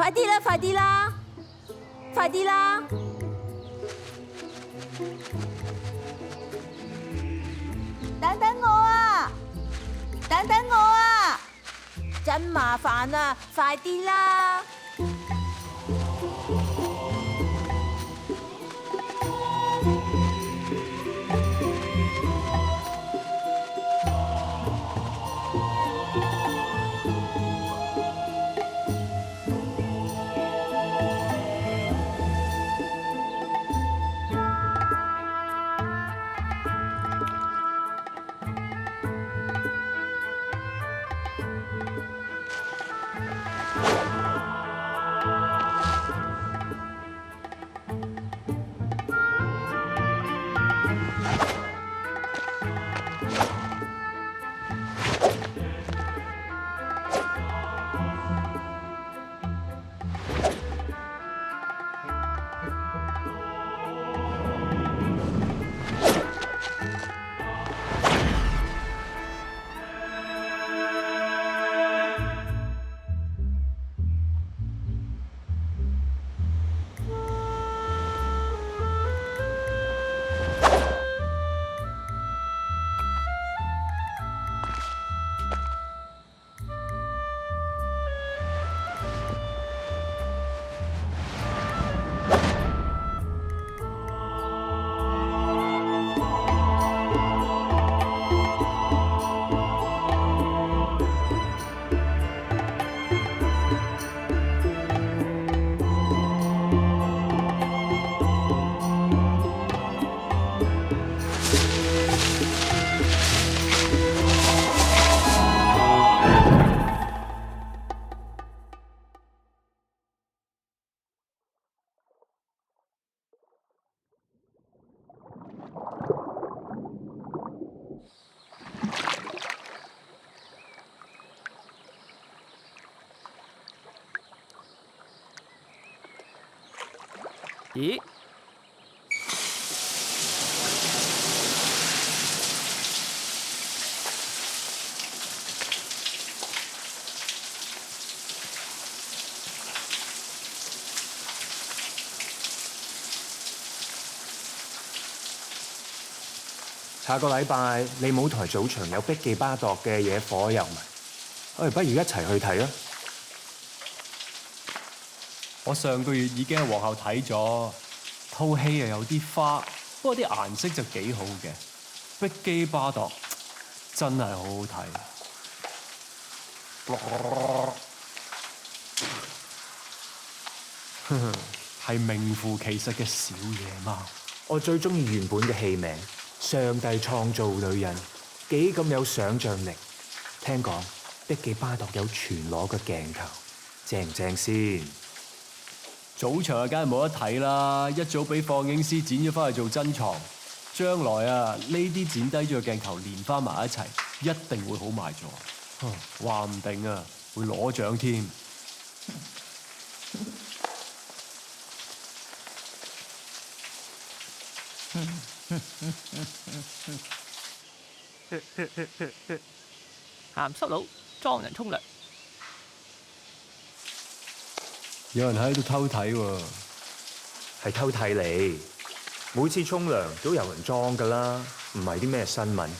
快啲啦，快啲啦，快啲啦！等等我啊！等等我啊！真麻煩啊！快啲啦！咦？下個禮拜利舞台早場有碧記巴度嘅野火遊迷，不如一齊去睇啊！我上個月已經喺皇后睇咗，套戲又有啲花，不過啲顏色就幾好嘅。碧基巴度真係好好睇，係名副其實嘅小野貓。我最中意原本嘅戲名《上帝創造女人》，幾咁有想像力。聽講碧記巴度有全裸嘅鏡頭，正唔正先？早場啊，梗係冇得睇啦！一早俾放映師剪咗翻去做珍藏，將來啊呢啲剪低咗嘅鏡頭連翻埋一齊，一定會好賣座。話唔定啊會攞獎添。鹹濕佬裝人沖涼，有人喺度偷睇喎，係偷睇你。每次沖涼都有人裝㗎啦，唔係啲咩新聞。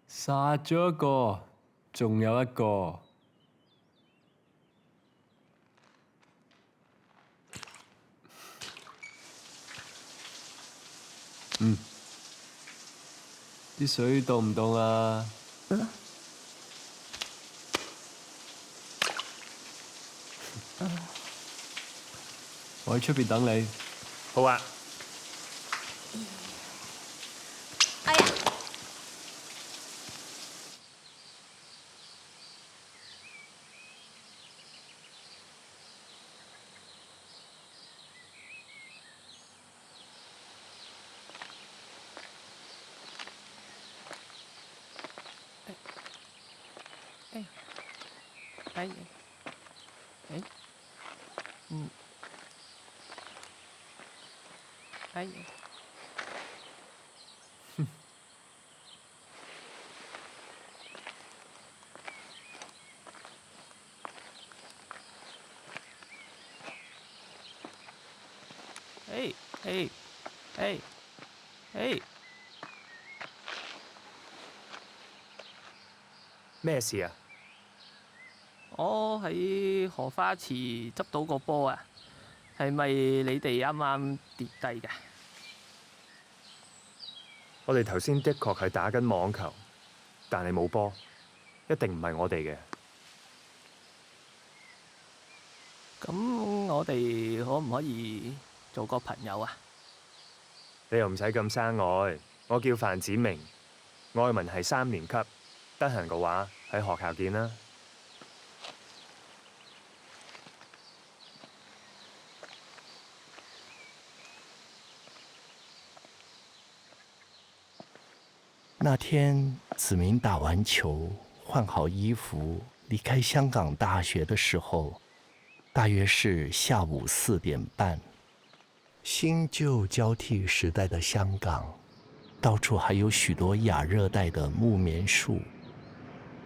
殺咗一個，仲有一個。啲水凍唔凍啊？我喺出邊等你。好啊。哎呀！哎，哎，嗯，哎，哎，哎，哎，哎，咩事啊？我喺荷花池執到個波啊，係咪你哋啱啱跌低㗎？我哋頭先的確係打緊網球，但係冇波，一定唔係我哋嘅。咁我哋可唔可以做個朋友啊？你又唔使咁生愛，我叫范子明，愛文係3年級，得閒嘅話喺學校見啦。那天，子明打完球，换好衣服，离开香港大学的时候，大约是下午4点半。新旧交替时代的香港，到处还有许多亚热带的木棉树。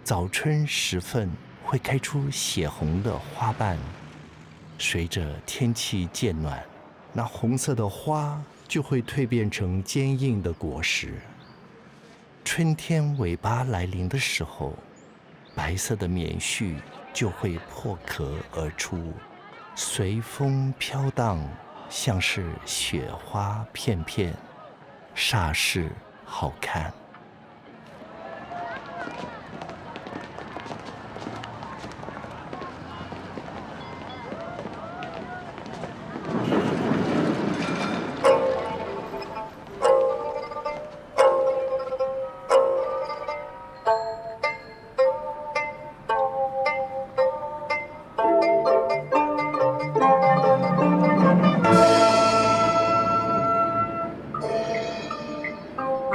早春时分会开出血红的花瓣，随着天气渐暖，那红色的花就会蜕变成坚硬的果实。春天尾巴来临的时候，白色的棉絮就会破壳而出，随风飘荡，像是雪花片片，煞是好看。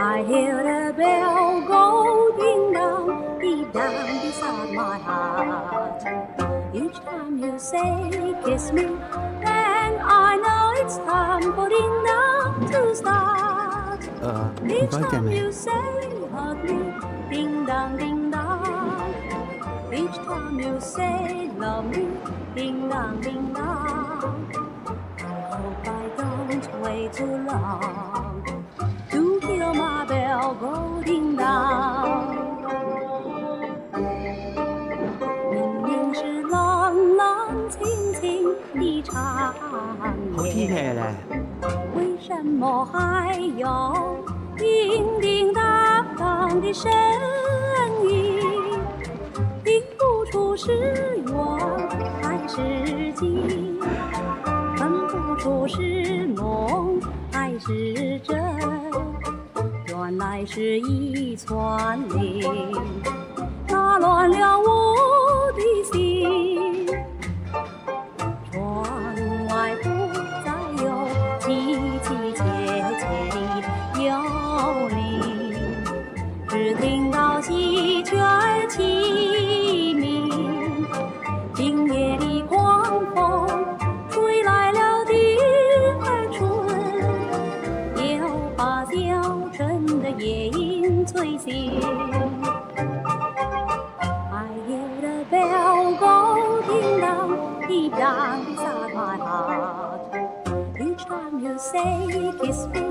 I hear the bell go ding dong, deep down beside my heart. Each time you say kiss me, then I know it's time for ding dong to start. 唔 Each 該借 time 你。 you say hug me, ding dong ding dong. Each time you say love me, ding dong ding dong. I hope I don't wait too long.To hear my bell go ding dong， 明明是朗朗清清的长夜，为什么还有叮叮当当的声音？听不出是远还是近，分不出是梦还是真。原来是一串铃，打乱了我的心。窗外不再有凄凄切切的幽灵，只听到喜鹊儿齐鸣。今夜的狂风吹来了第二春，又把小城的夜莺吹醒。I hear the bell go ding dong, deep down inside my heart. Each time you say kiss me,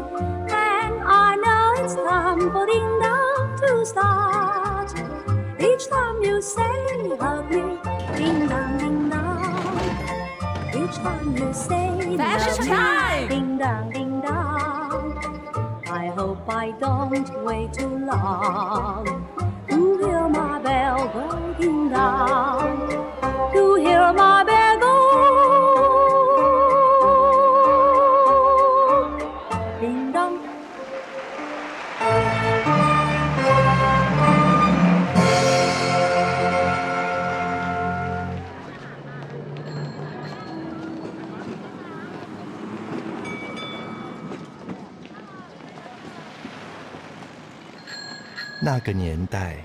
and I know it's time for ding dong to start. Each time you say hug me, ding dong ding dong. Each time you say Fashion love time! me, ding dong ding dong. I hope I don't wait too long to hear my bell go ding dong, to hear my bell go 那个年代，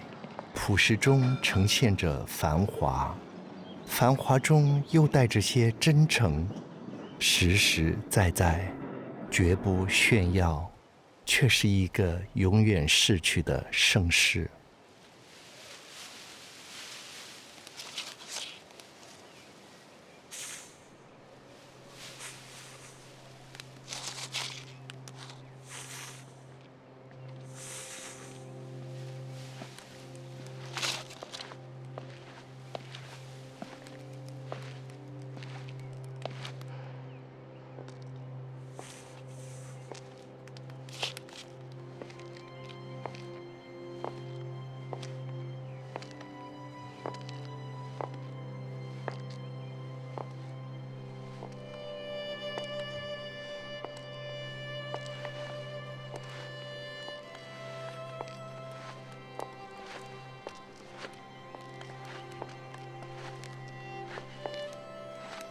朴实中呈现着繁华，繁华中又带着些真诚，实实在在，绝不炫耀，却是一个永远逝去的盛世。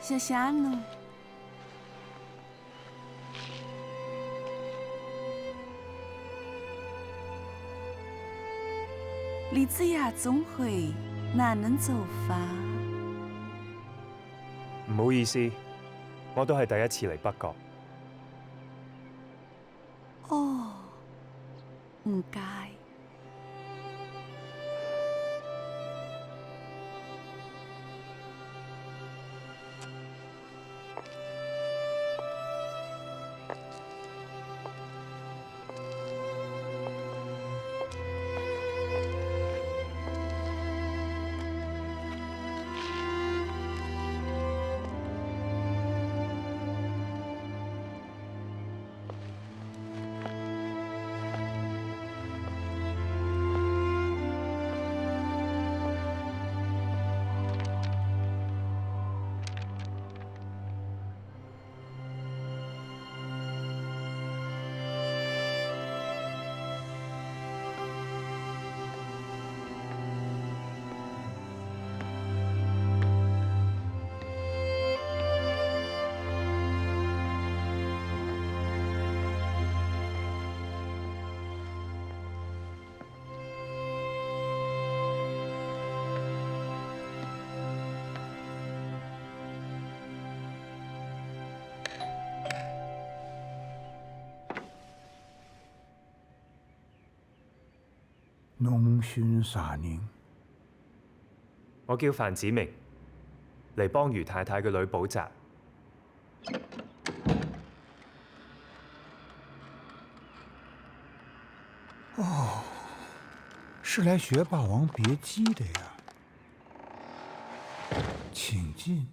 小霞呢？李子雅总会哪能做法？唔好意思，我都係第一次嚟北角。哦，唔該。侬選啥人？我叫范子明，嚟幫余太太嘅女補習。哦，是來學《霸王別姬》的呀。請進。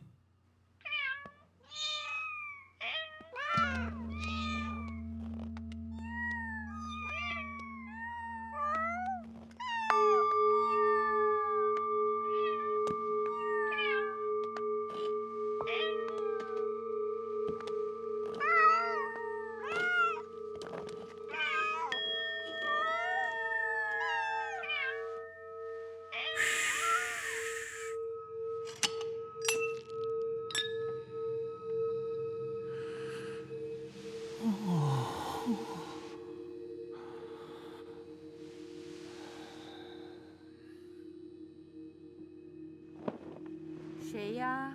谁呀？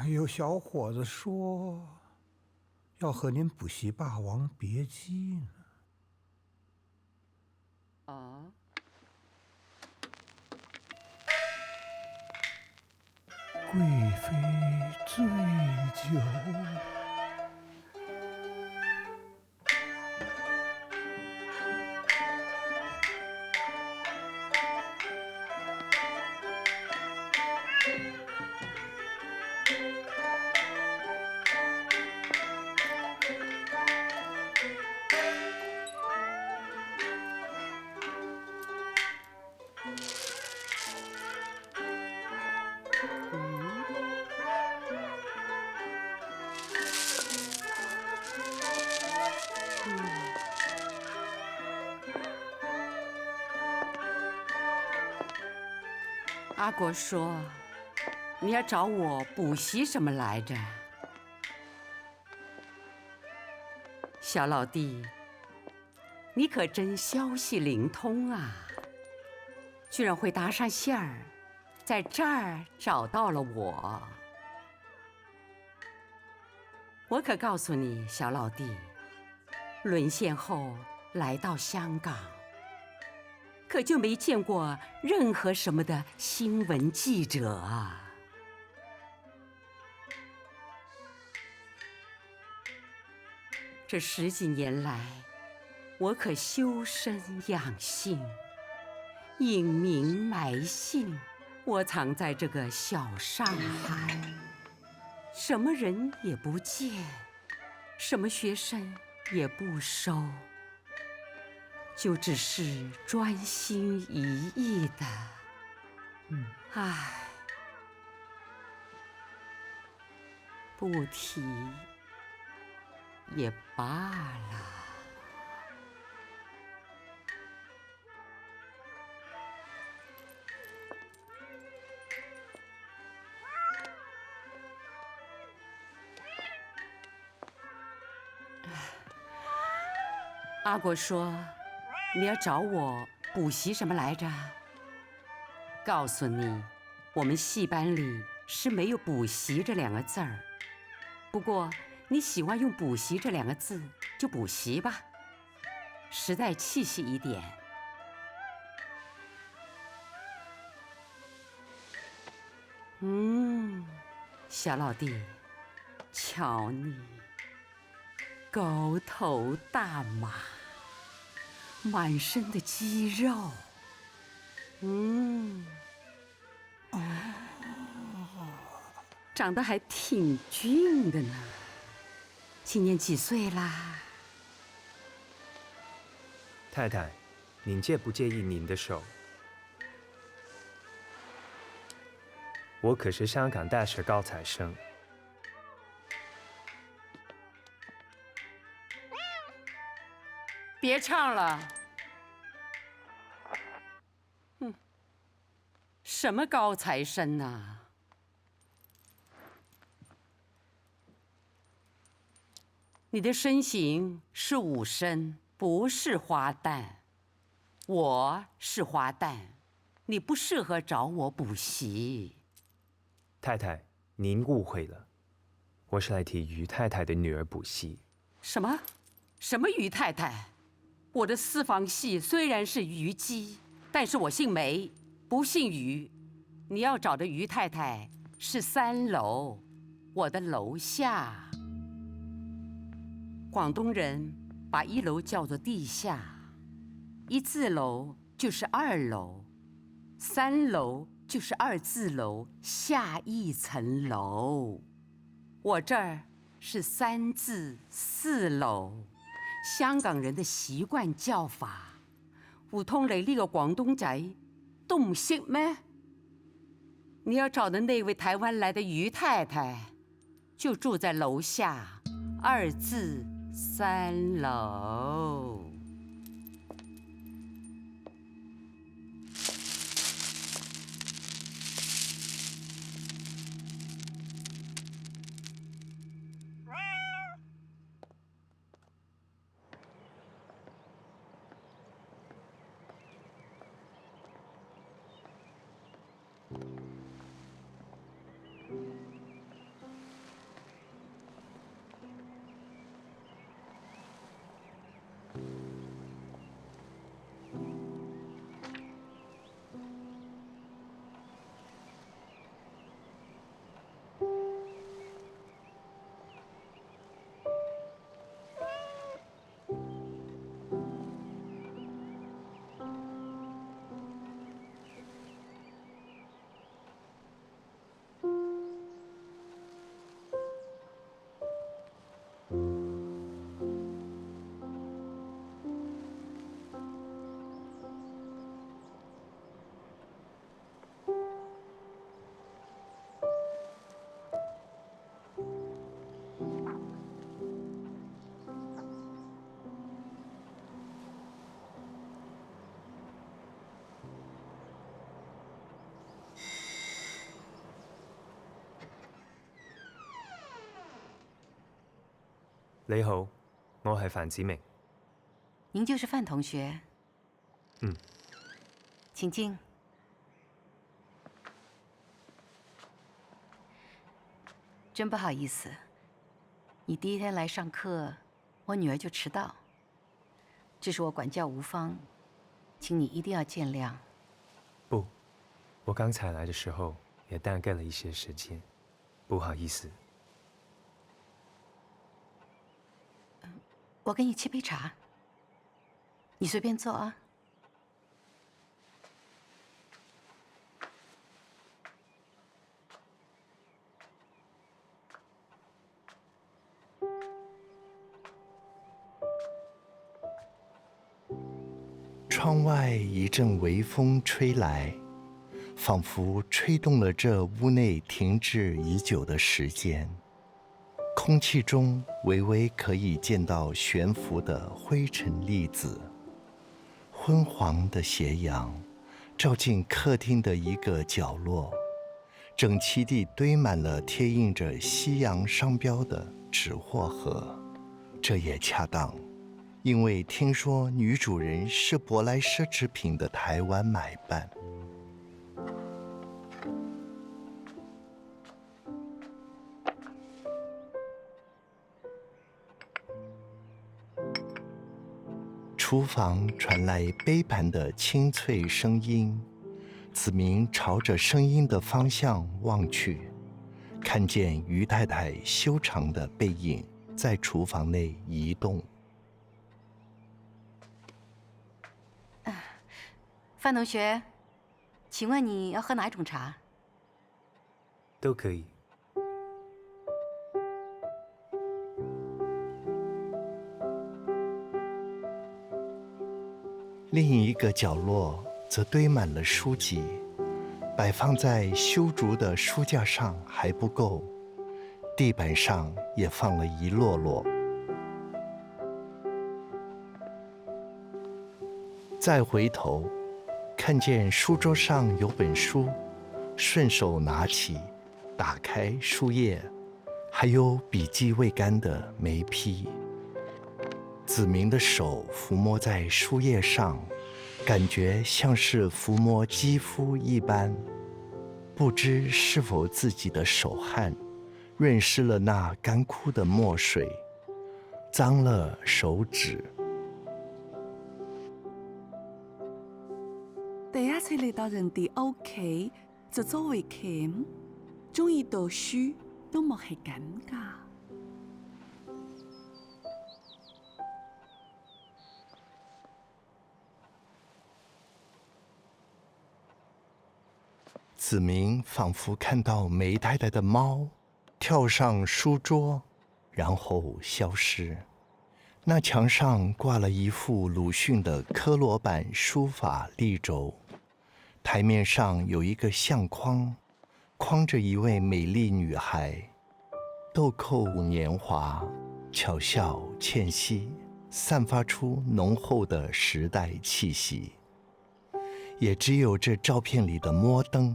有小伙子說要和您補習《霸王別姬》呢。哦。貴妃醉酒。阿果说：“你要找我补习什么来着？”小老弟，你可真消息灵通啊！居然会搭上线儿，在这儿找到了我。我可告诉你，小老弟，沦陷后来到香港，可就没见过任何什么的新闻记者啊。这10几年来，我可修身养性，隐名埋姓，我藏在这个小上海，什么人也不见，什么学生也不收，就只是专心一意的，不提也罢了。阿国说：“你要找我补习什么来着？”告诉你，我们戏班里是没有补习这2个字儿。不过你喜欢用补习这2个字，就补习吧，时代气息一点。小老弟，瞧你，高头大马，满身的肌肉，长得还挺俊的呢。今年几岁啦？太太，您介不介意您的手？我可是香港大学高材生。别唱了。什么高材生啊？你的身形是武生，不是花旦。我是花旦，你不适合找我补习。太太，您误会了，我是来替于太太的女儿补习。什么？什么于太太？我的私房戏虽然是于姬，但是我姓梅，不姓于。你要找的于太太是3楼，我的楼下。广东人把1楼叫做地下，1字楼就是2楼，3楼就是2字楼下1层楼。我这儿是3字4樓，香港人的習慣叫法。唔通你呢個廣東仔都唔識咩？你要找的那位台灣來的於太太，就住在樓下2字3樓。你好，我係范子明。您就是范同学。嗯，请进。真不好意思，你第一天来上课，我女儿就迟到。这是我管教无方，请你一定要见谅。不，我刚才来的时候也耽搁了一些时间，不好意思。我给你沏杯茶，你随便坐啊。窗外一阵微风吹来，仿佛吹动了这屋内停滞已久的时间。空气中微微可以见到悬浮的灰尘粒子。昏黄的斜阳照进客厅的一个角落，整齐地堆满了贴印着西洋商标的纸货盒。这也恰当，因为听说女主人是舶来奢侈品的台湾买办。厨房传来杯盘的清脆声音，子明朝着声音的方向望去，看见于太太修长的背影在厨房内移动。范同学，请问你要喝哪种茶？都可以。另一个角落则堆满了书籍，摆放在修竹的书架上还不够，地板上也放了一摞摞。再回头，看见书桌上有本书，顺手拿起，打开书页，还有笔记未干的眉批。子明的手抚摸在书页上，感觉像是抚摸肌肤一般，不知是否自己的手汗润湿了那干枯的墨水，脏了手指。第一次嚟到人哋屋企就周圍鉗，中意讀書都莫係咁㗎。子明仿佛看到梅太太的猫跳上书桌，然后消失。那墙上挂了一幅鲁迅的科罗版书法立轴，台面上有一个相框，框着一位美丽女孩，豆蔻年华，巧笑倩兮，散发出浓厚的时代气息。也只有这照片里的摸灯，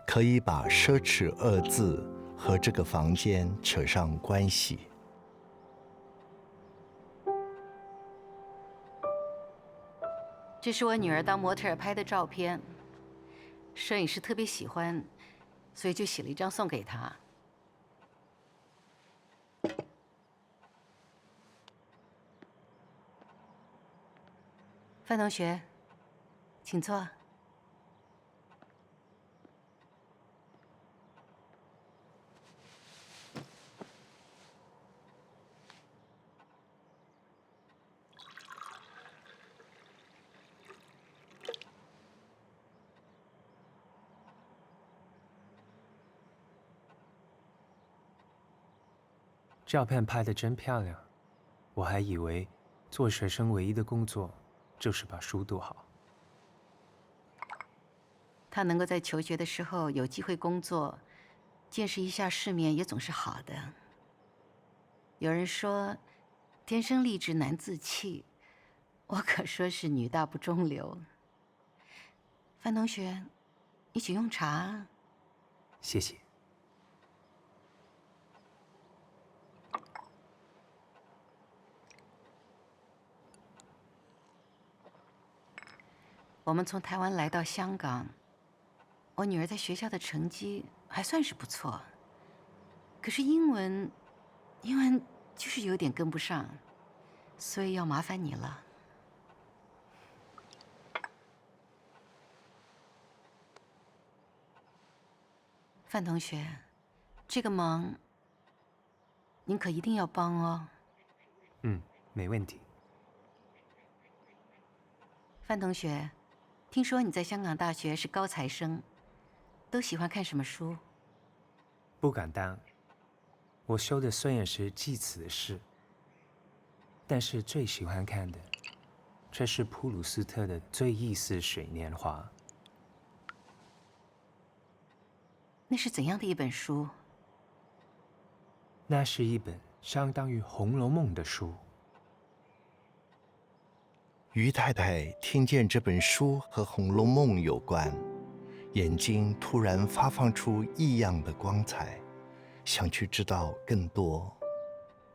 可以把奢侈二字和这个房间扯上关系。这是我女儿当模特儿拍的照片，摄影师特别喜欢，所以就洗了一张送给她。范同学，请坐。照片拍得真漂亮，我还以为做学生唯一的工作就是把书读好。他能够在求学的时候有机会工作，见识一下世面也总是好的。有人说，天生丽质难自弃，我可说是女大不中留。范同学，你请用茶。谢谢。我们从台湾来到香港，我女儿在学校的成绩还算是不错，可是英文就是有点跟不上，所以要麻烦你了。范同学，这个忙您可一定要帮哦。没问题。范同学，听说你在香港大学是高材生，都喜欢看什么书？不敢当，我修的虽然是祭词诗，但是最喜欢看的，却是普鲁斯特的《追忆似水年华》。那是怎样的一本书？那是一本相当于《红楼梦》的书。于太太听见这本书和《红楼梦》有关，眼睛突然发放出异样的光彩，想去知道更多。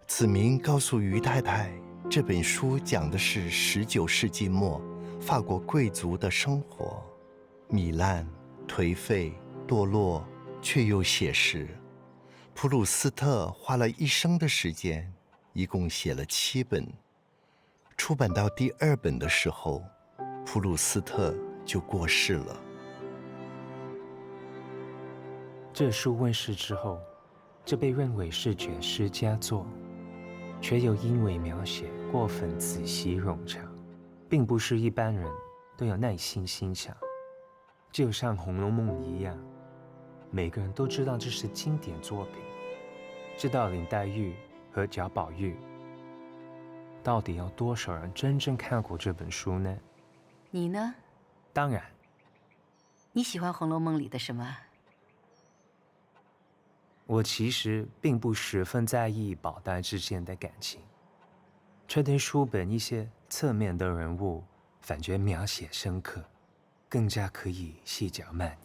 子明告诉于太太，这本书讲的是19世纪末法国贵族的生活，糜烂、颓废、堕落，却又写实。普鲁斯特花了一生的时间，一共写了7本。出版到第2本的时候，普鲁斯特就过世了。这书问世之后，就被认为是绝诗佳作，却又因为描写过分仔细冗长，并不是一般人都有耐心欣赏。就像《红楼梦》一样，每个人都知道这是经典作品，知道林黛玉和贾宝玉。到底有多少人真正看过这本书呢？你呢？当然。你喜欢《红楼梦》里的什么？我其实并不十分在意宝黛之间的感情，却对书本一些侧面的人物反觉描写深刻，更加可以细嚼慢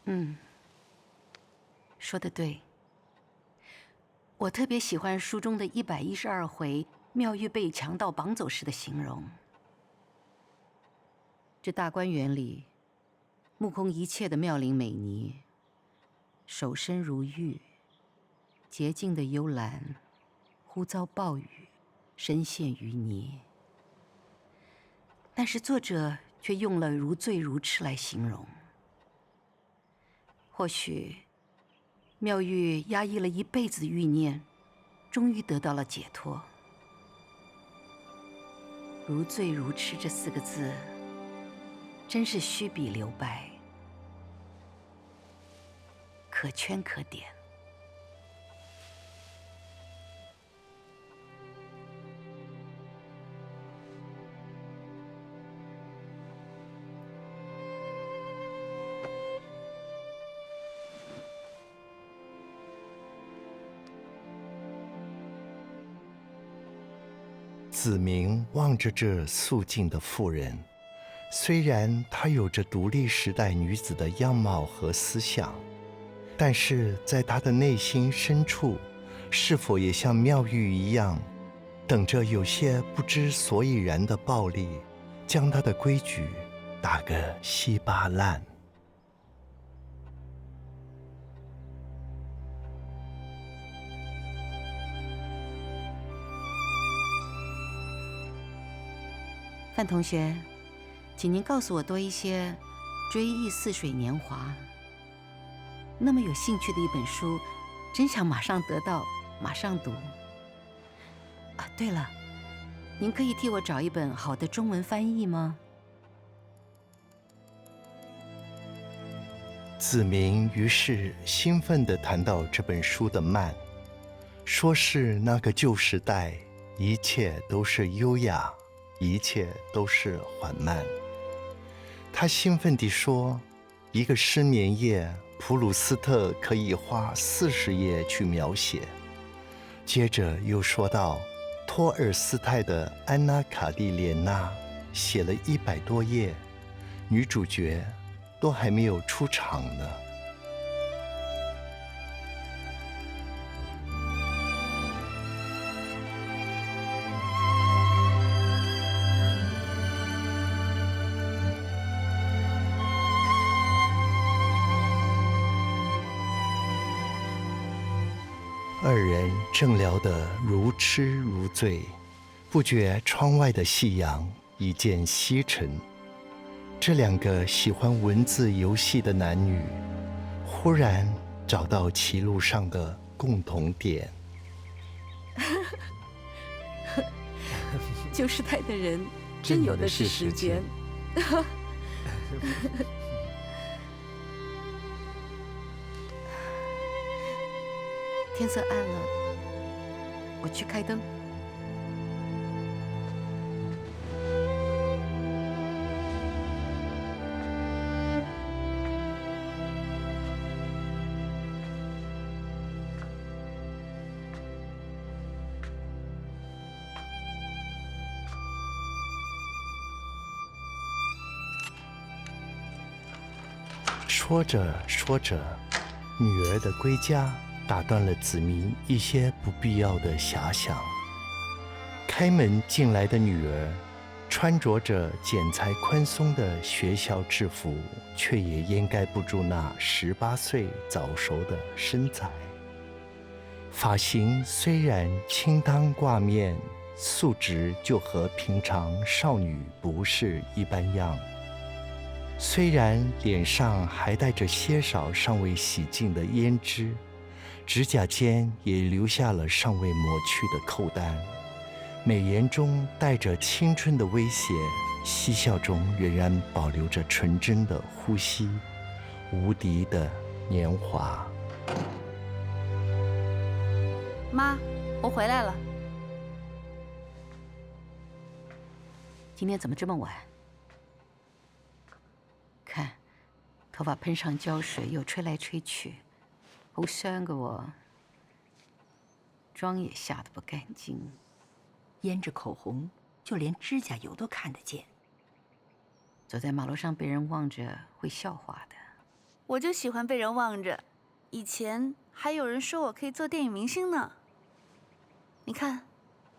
咽。说得对。我特别喜欢书中的112回妙玉被强盗绑走时的形容。这大观园里，目空一切的妙龄美妮，手身如玉，洁净的幽兰，忽遭暴雨，身陷淤泥。但是作者却用了如醉如痴来形容。或许妙玉压抑了一辈子的欲念，终于得到了解脱。如醉如痴这4个字，真是虚笔留白，可圈可点。子明望着这肃静的妇人，虽然她有着独立时代女子的样貌和思想，但是在她的内心深处，是否也像妙玉一样，等着有些不知所以然的暴力，将她的规矩打个稀巴烂？范同学，请您告诉我多一些《追忆似水年华》。那么有兴趣的一本书，真想马上得到，马上读。啊，对了，您可以替我找一本好的中文翻译吗？子明于是兴奋地谈到这本书的慢，说是那个旧时代，一切都是优雅，一切都是缓慢。他兴奋地说，一个失眠夜，普鲁斯特可以花40页去描写。接着又说到，托尔斯泰的《安娜·卡列尼娜》写了100多页，女主角都还没有出场呢。二人正聊得如痴如醉，不觉窗外的夕阳已见西沉。这两个喜欢文字游戏的男女，忽然找到歧路上的共同点。就是带的人真有的是时间。天色暗了，我去开灯。说着说着，女儿的归家打断了子明一些不必要的遐想。开门进来的女儿穿着着剪裁宽松的学校制服，却也掩盖不住那18岁早熟的身材。发型虽然清汤挂面，素质就和平常少女不是一般样。虽然脸上还带着些少尚未洗净的胭脂，指甲间也留下了尚未抹去的扣单，美颜中带着青春的威胁，嬉笑中仍然保留着纯真的呼吸，无敌的年华。妈，我回来了。今天怎么这么晚？看，头发喷上胶水，又吹来吹去，好酸个我。妆也下得不干净，胭脂口红，就连指甲油都看得见。走在马路上被人望着会笑话的。我就喜欢被人望着，以前还有人说我可以做电影明星呢。你看，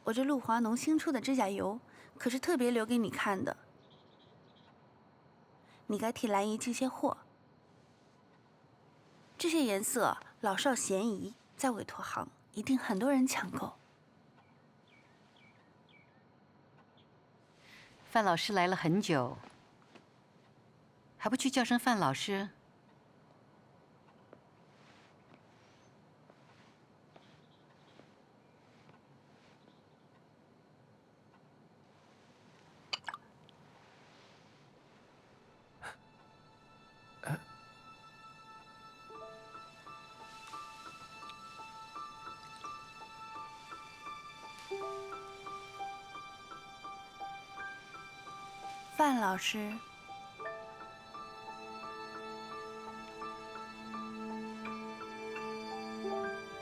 我这露华浓新出的指甲油，可是特别留给你看的。你该替兰姨寄些货。这些颜色老少咸宜，在委托行一定很多人抢购。范老师来了很久，还不去叫声范老师？范老师，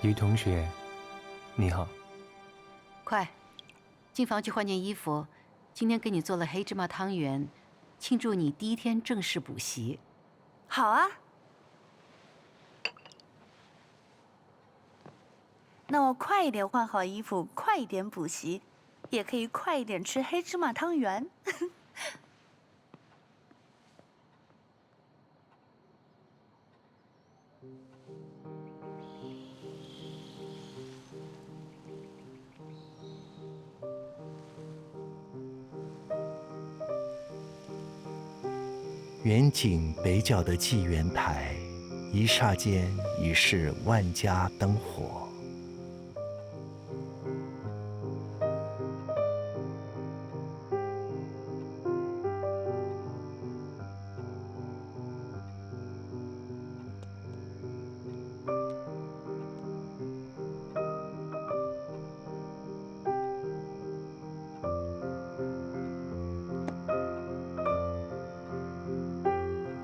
于同学，你好。快，进房去换件衣服。今天给你做了黑芝麻汤圆，庆祝你第一天正式补习。好啊。那我快一点换好衣服，快一点补习，也可以快一点吃黑芝麻汤圆。远景北角的纪元台，一霎间已是万家灯火。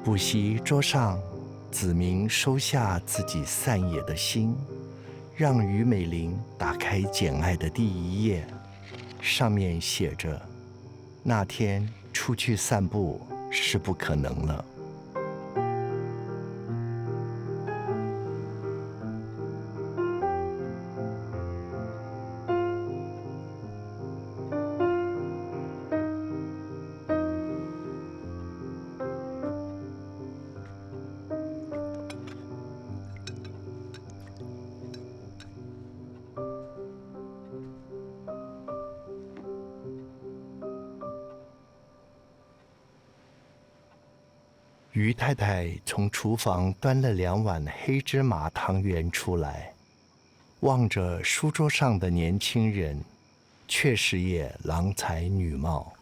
补习桌上，子明收下自己散野的心，让于美玲打开《简爱》的第1页，上面写着：那天出去散步是不可能了。于太太从厨房端了2碗黑芝麻汤圆出来，望着书桌上的年轻人，确实也郎才女貌。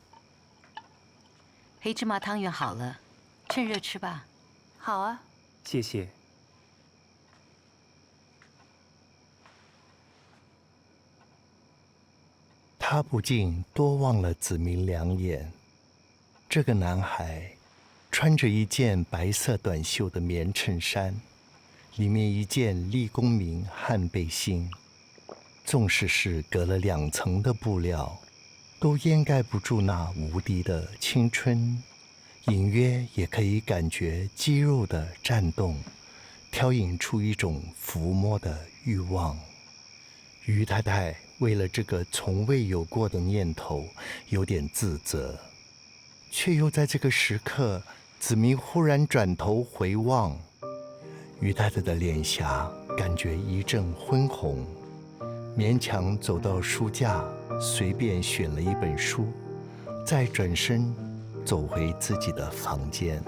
黑芝麻汤圆好了，趁热吃吧。好啊。谢谢。他不禁多望了子明2眼。这个男孩穿着一件白色短袖的棉衬衫，里面一件立功名汗背心，纵使是隔了2层的布料，都掩盖不住那无敌的青春，隐约也可以感觉肌肉的颤动，挑引出一种抚摸的欲望。于太太为了这个从未有过的念头有点自责，却又在这个时刻，子明忽然转头回望，于太太的脸颊感觉一阵昏红，勉强走到书架，随便选了一本书，再转身走回自己的房间。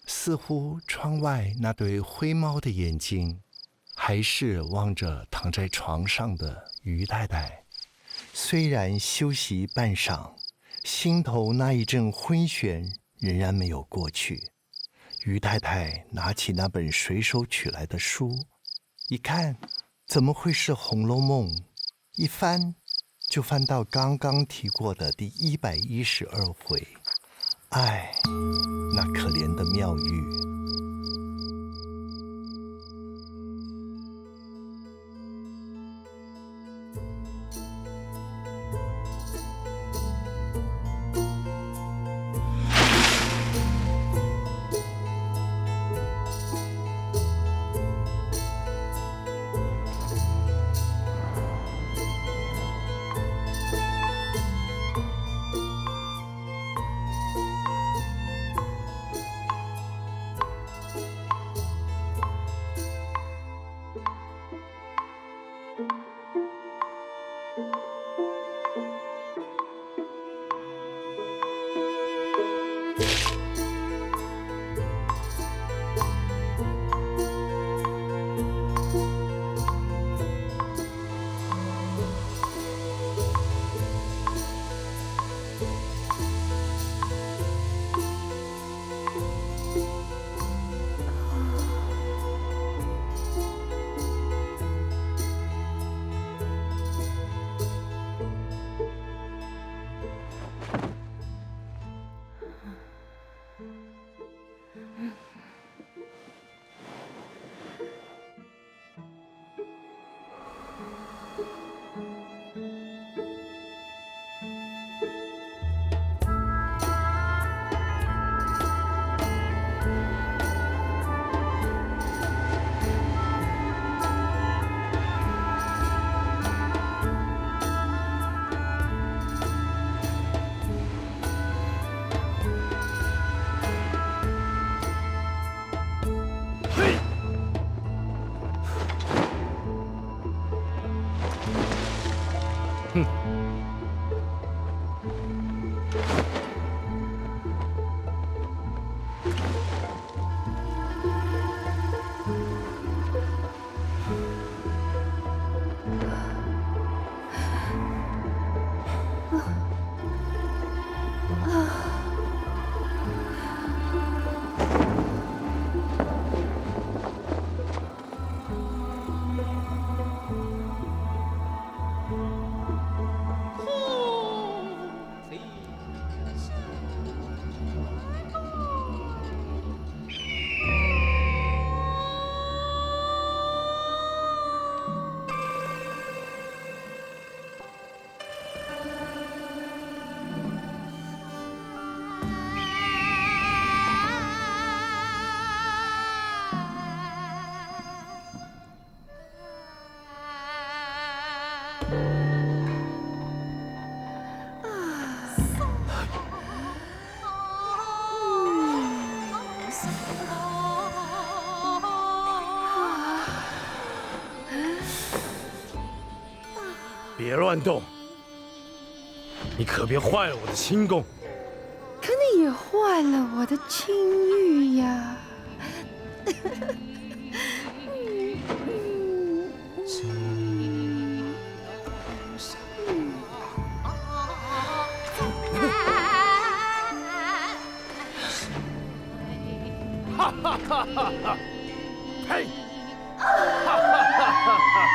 似乎窗外那对灰猫的眼睛还是望着躺在床上的于太太，虽然休息半晌，心头那一阵昏眩仍然没有过去。于太太拿起那本随手取来的书，一看，怎么会是《红楼梦》？一翻就翻到刚刚提过的第112回。唉，那可怜的妙玉。别乱动，你可别坏了我的轻功。可你也坏了我的清誉呀！哈哈哈哈哈！呸！哈哈哈哈哈！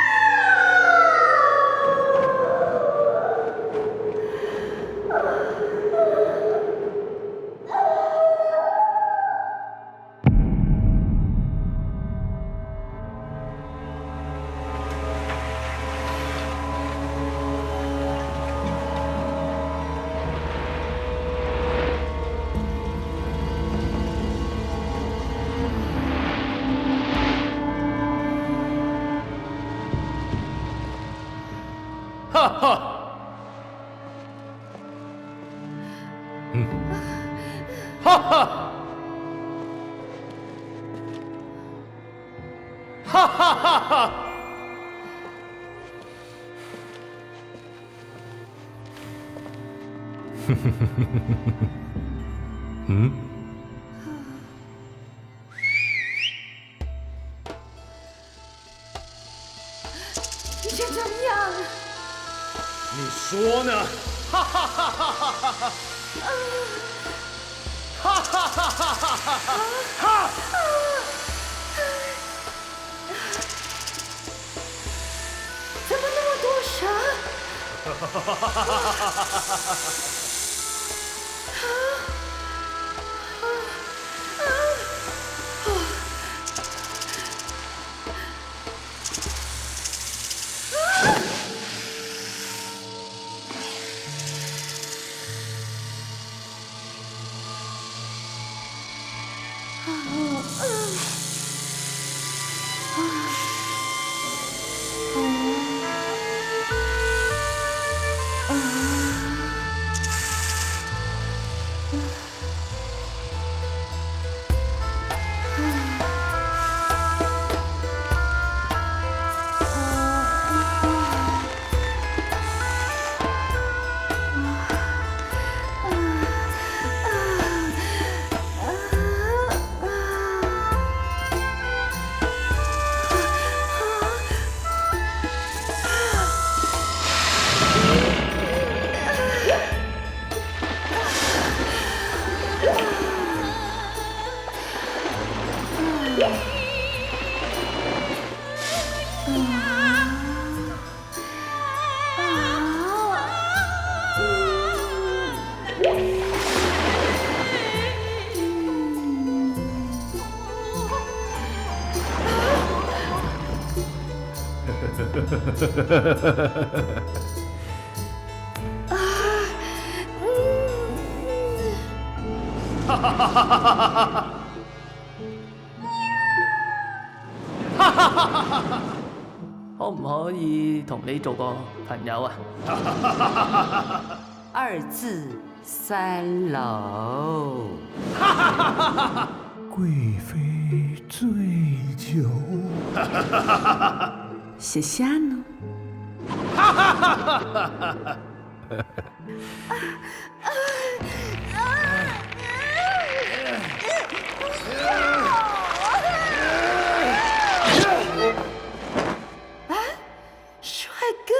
哈哈，哈哈，哈哈哈哈！你想怎么样？你说呢？哈哈哈哈哈哈！哈哈哈哈哈哈！怎么那么多蛇？哈哈哈哈哈！可唔可以同你做個朋友啊？二字三樓。贵妃醉酒。谢谢呢。帅哥，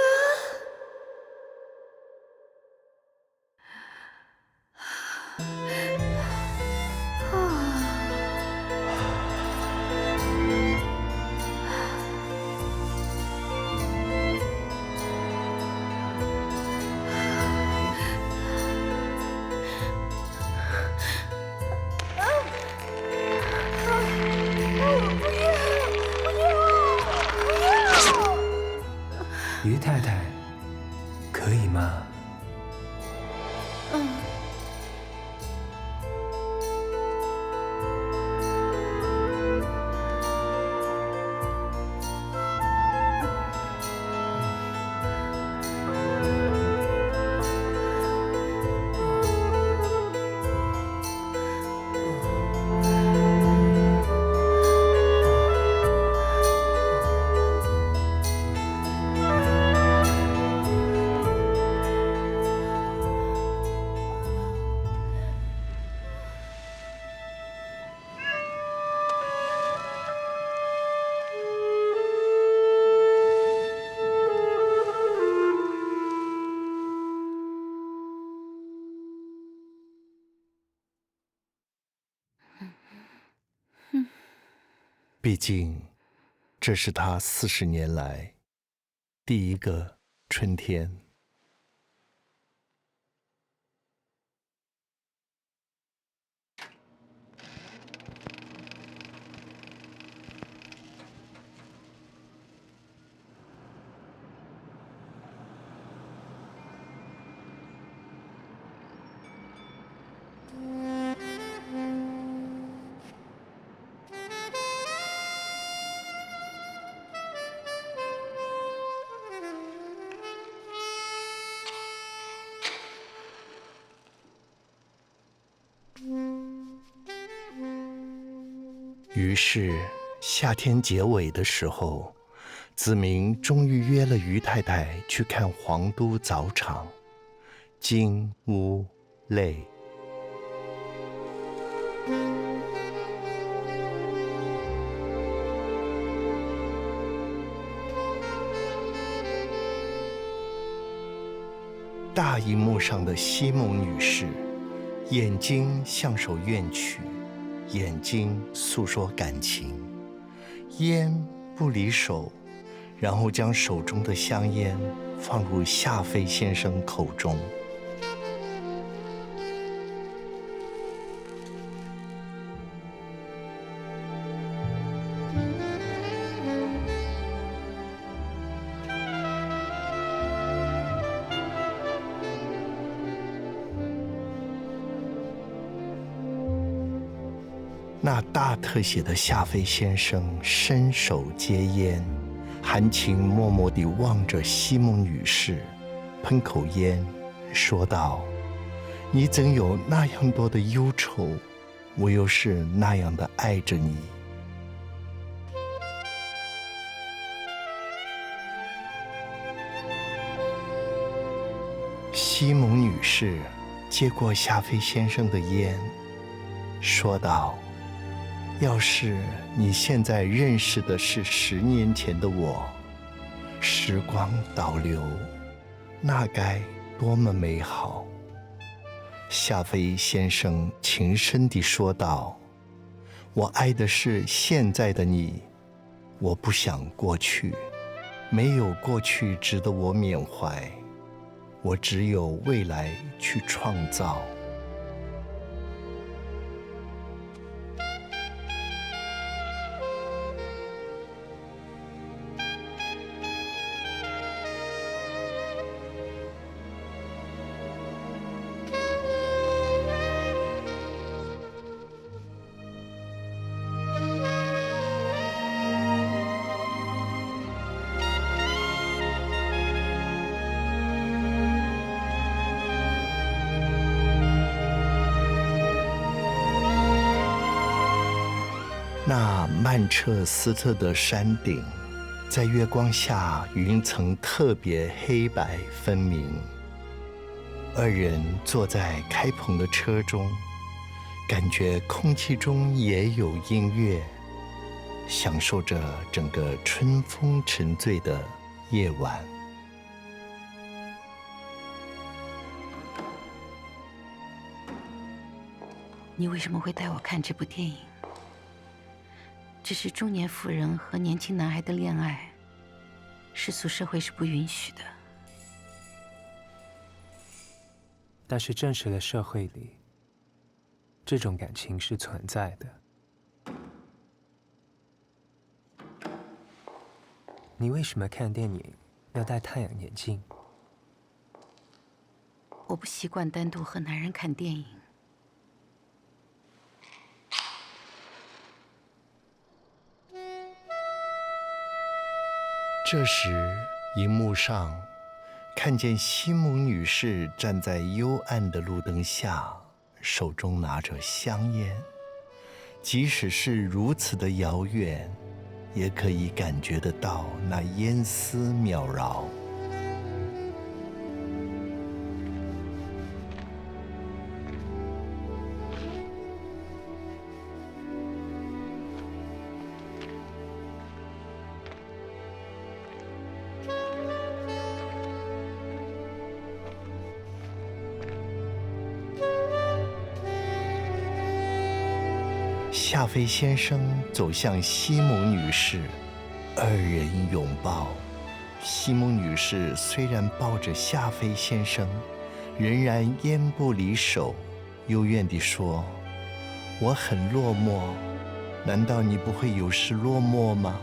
毕竟，这是他40年来第一个春天。于是夏天结尾的时候，子明终于约了于太太去看皇都早场，金乌泪。大荧幕上的西蒙女士，眼睛像首怨曲，眼睛诉说感情，烟不离手，然后将手中的香烟放入夏飞先生口中。那大特写的夏飞先生伸手接烟，含情脉脉地望着西蒙女士，喷口烟，说道：“你怎有那样多的忧愁，我又是那样的爱着你。”西蒙女士接过夏飞先生的烟，说道：“要是你现在认识的是10年前的我，时光倒流，那该多么美好。”夏飞先生情深地说道：“我爱的是现在的你，我不想过去，没有过去值得我缅怀，我只有未来去创造。”那曼彻斯特的山顶，在月光下云层特别黑白分明。二人坐在开篷的车中，感觉空气中也有音乐，享受着整个春风沉醉的夜晚。你为什么会带我看这部电影？这是中年妇人和年轻男孩的恋爱，世俗社会是不允许的。但是真实的社会里，这种感情是存在的。你为什么看电影要戴太阳眼镜？我不习惯单独和男人看电影。这时，荧幕上看见西蒙女士站在幽暗的路灯下，手中拿着香烟。即使是如此的遥远，也可以感觉得到那烟丝渺绕。夏飞先生走向西蒙女士，二人拥抱。西蒙女士虽然抱着夏飞先生，仍然烟不离手，幽怨地说：“我很落寞，难道你不会有时落寞吗？”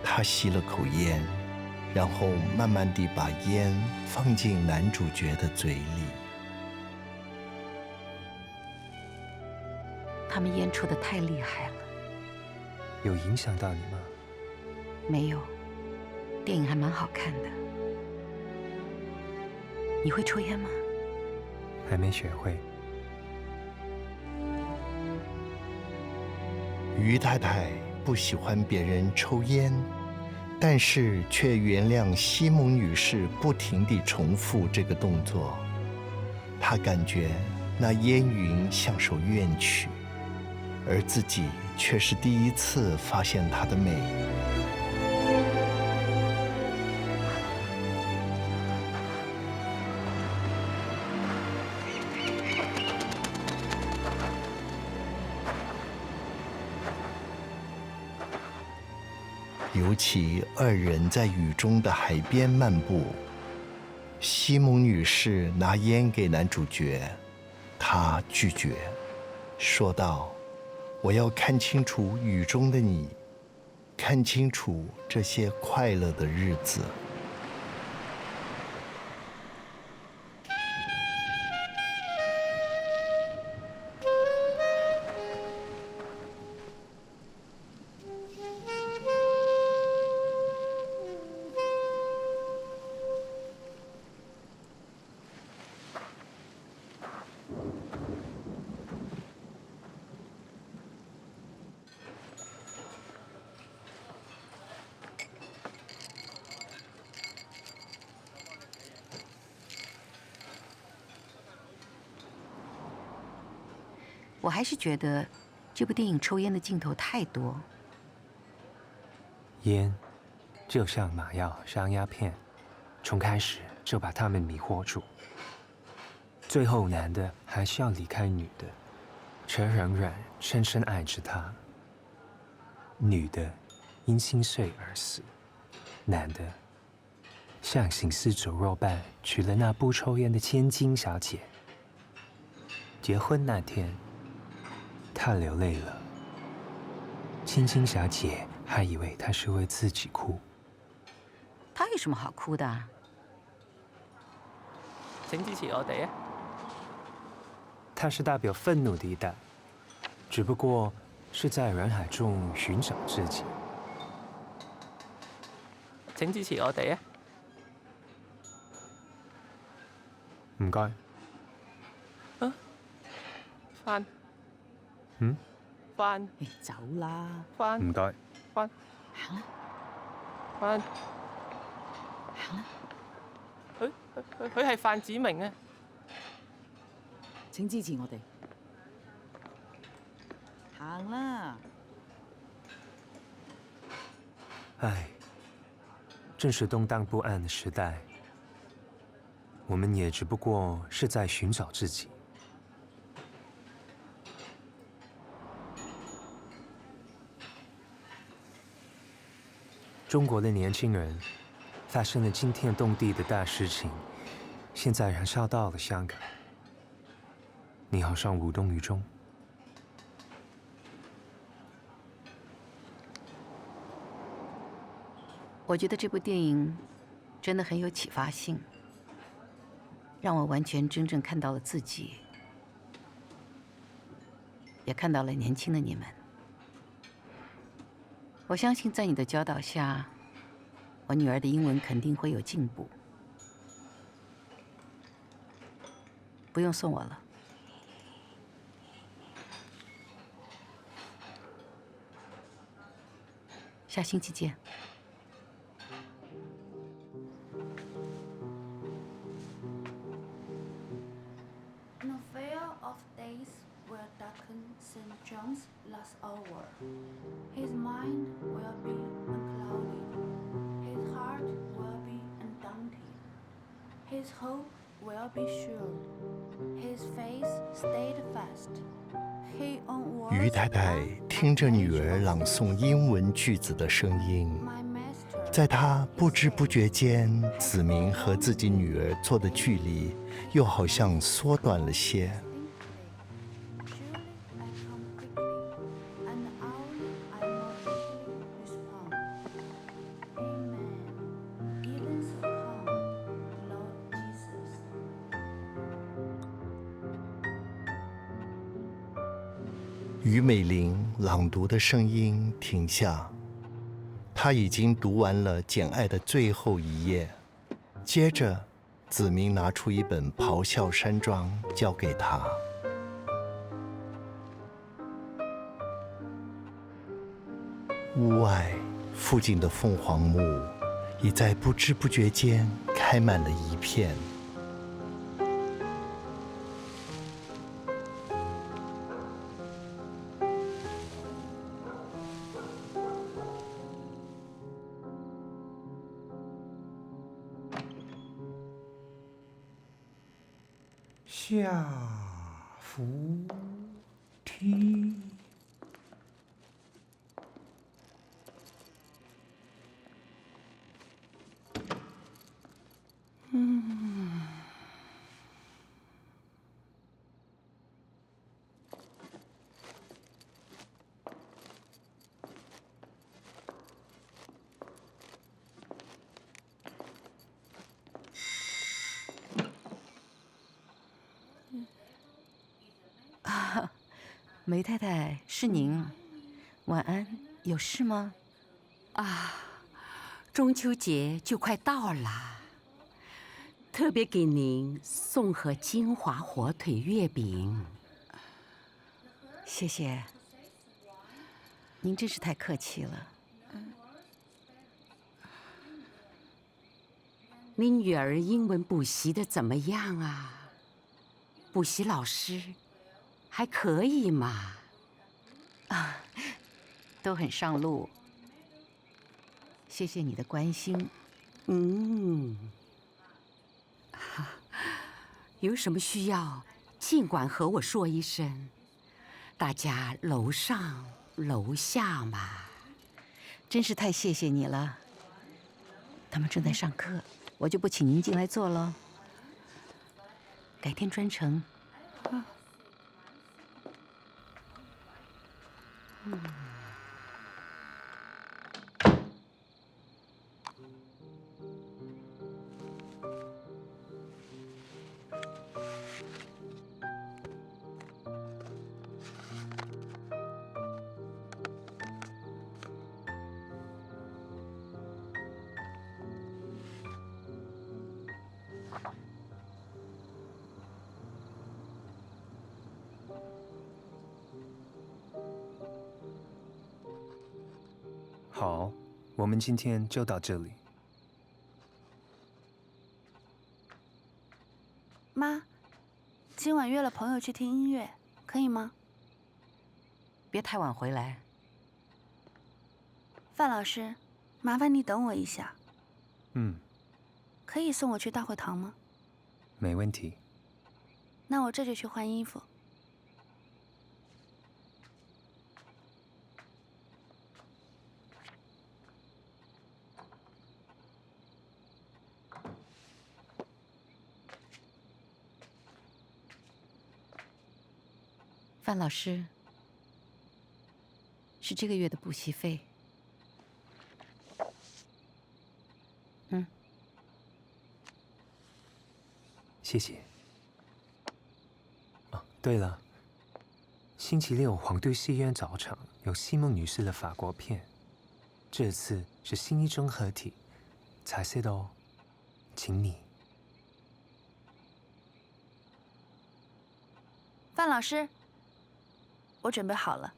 他吸了口烟，然后慢慢地把烟放进男主角的嘴里。他们烟抽得太厉害了。有影响到你吗？没有，电影还蛮好看的。你会抽烟吗？还没学会。于太太不喜欢别人抽烟，但是却原谅西蒙女士不停地重复这个动作。她感觉那烟云像首怨曲，而自己却是第一次发现它的美。尤其二人在雨中的海边漫步，西蒙女士拿烟给男主角，他拒绝，说道：“我要看清楚雨中的你，看清楚这些快乐的日子。”我还是觉得这部电影抽烟的镜头太多。烟就像麻药、上鸦片，从开始就把他们迷惑住。最后，男的还是要离开女的，却仍然深深爱着她。女的因心碎而死，男的像行尸走肉般娶了那不抽烟的千金小姐。结婚那天，他流泪了，千金小姐还以为他是为自己哭。他有什么好哭的啊？請支持我哋啊！他是代表愤怒的一代，只不過是在人海中尋找自己。請支持我哋啊！唔該。啊，翻。嗯？翻。走啦。翻。唔該。翻。行啦。翻。行啦。佢係范子明啊！請支持我哋。行啦。唉，正是动荡不安的时代，我们也只不过是在寻找自己。中国的年轻人发生了惊天动地的大事情，现在燃烧到了香港。你好像无动于衷。我觉得这部电影真的很有启发性，让我完全真正看到了自己，也看到了年轻的你们。我相信在你的教导下，我女儿的英文肯定会有进步。不用送我了。下星期见。No fear of days will darken St. John's last hour. His mind will be unclouded. His heart will be undaunted. His hope will be sure. His face steadfast. 于太太听着女儿朗诵英文句子的声音，在她不知不觉间，子明和自己女儿坐的距离又好像缩短了些。于美玲朗读的声音停下，她已经读完了《简爱》的最后一页。接着，子明拿出一本《咆哮山庄》交给她。屋外，附近的凤凰木已在不知不觉间开满了一片。下扶梯。梅太太，是您，晚安，有事吗？啊，中秋节就快到了，特别给您送盒金华火腿月饼。谢谢，您真是太客气了。您女儿英文补习的怎么样啊？补习老师还可以嘛？啊，都很上路。谢谢你的关心。有什么需要，尽管和我说一声。大家楼上楼下嘛。真是太谢谢你了。他们正在上课，我就不请您进来坐了。改天专程。好，我们今天就到这里。妈，今晚约了朋友去听音乐，可以吗？别太晚回来。范老师，麻烦你等我一下。可以送我去大会堂吗？没问题。那我这就去换衣服。范老师，是这个月的补习费。谢谢。哦，对了，星期六皇都戏院早场有西蒙女士的法国片，这次是新一中合体，彩色的哦，请你。范老师，我准备好了。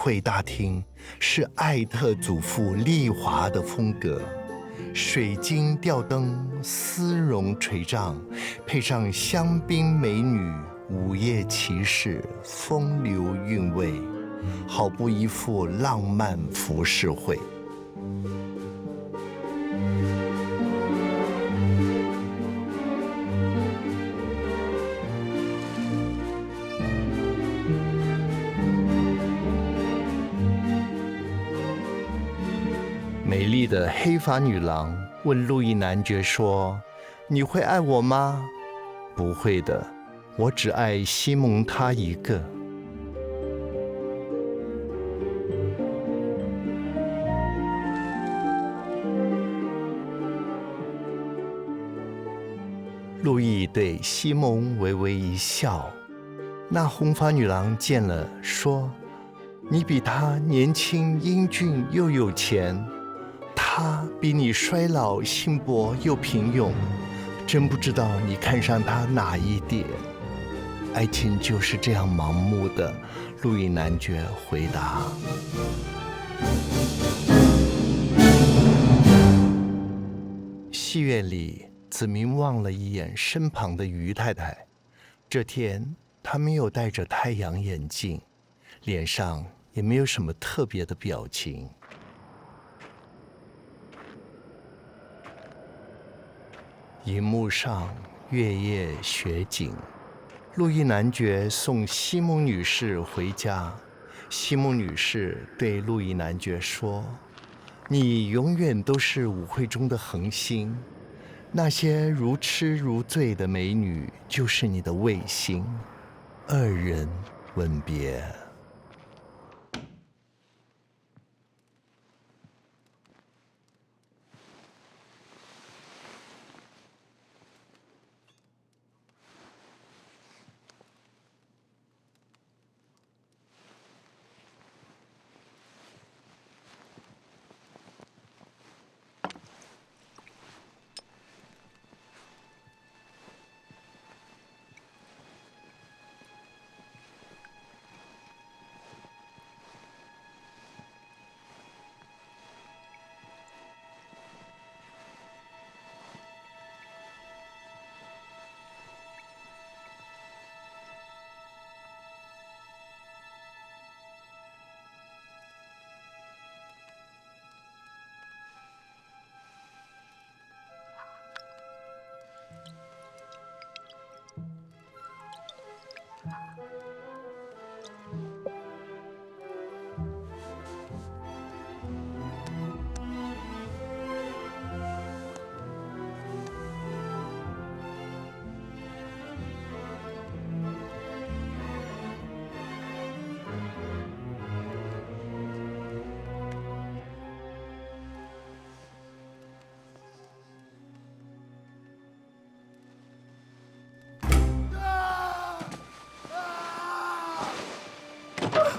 会大厅是艾特祖父丽华的风格，水晶吊灯、丝绒垂帐，配上香槟美女、午夜骑士，风流韵味，好不一副浪漫浮世绘。美丽的黑发女郎问路易男爵说：“你会爱我吗？”“不会的，我只爱西蒙他一个。”路易对西蒙微微一笑。那红发女郎见了，说：“你比他年轻、英俊又有钱。他比你衰老、轻薄又平庸，真不知道你看上他哪一点。”爱情就是这样盲目的，路易男爵回答。戏院里，子明望了一眼身旁的于太太，这天她没有戴着太阳眼镜，脸上也没有什么特别的表情。荧幕上月夜雪景，路易男爵送西蒙女士回家。西蒙女士对路易男爵说：“你永远都是舞会中的恒星，那些如痴如醉的美女就是你的卫星。”二人吻别。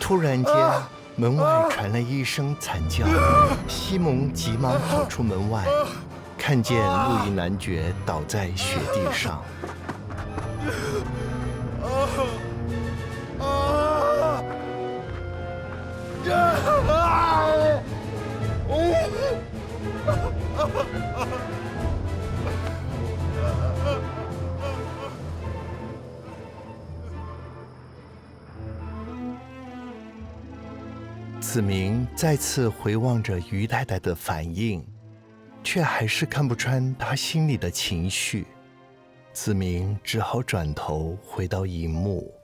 突然间，门外传来一声惨叫，西蒙急忙跑出门外，看见路易男爵倒在雪地上。子明再次回望着于太太的反应，却还是看不穿她心里的情绪。子明只好转头回到荧幕。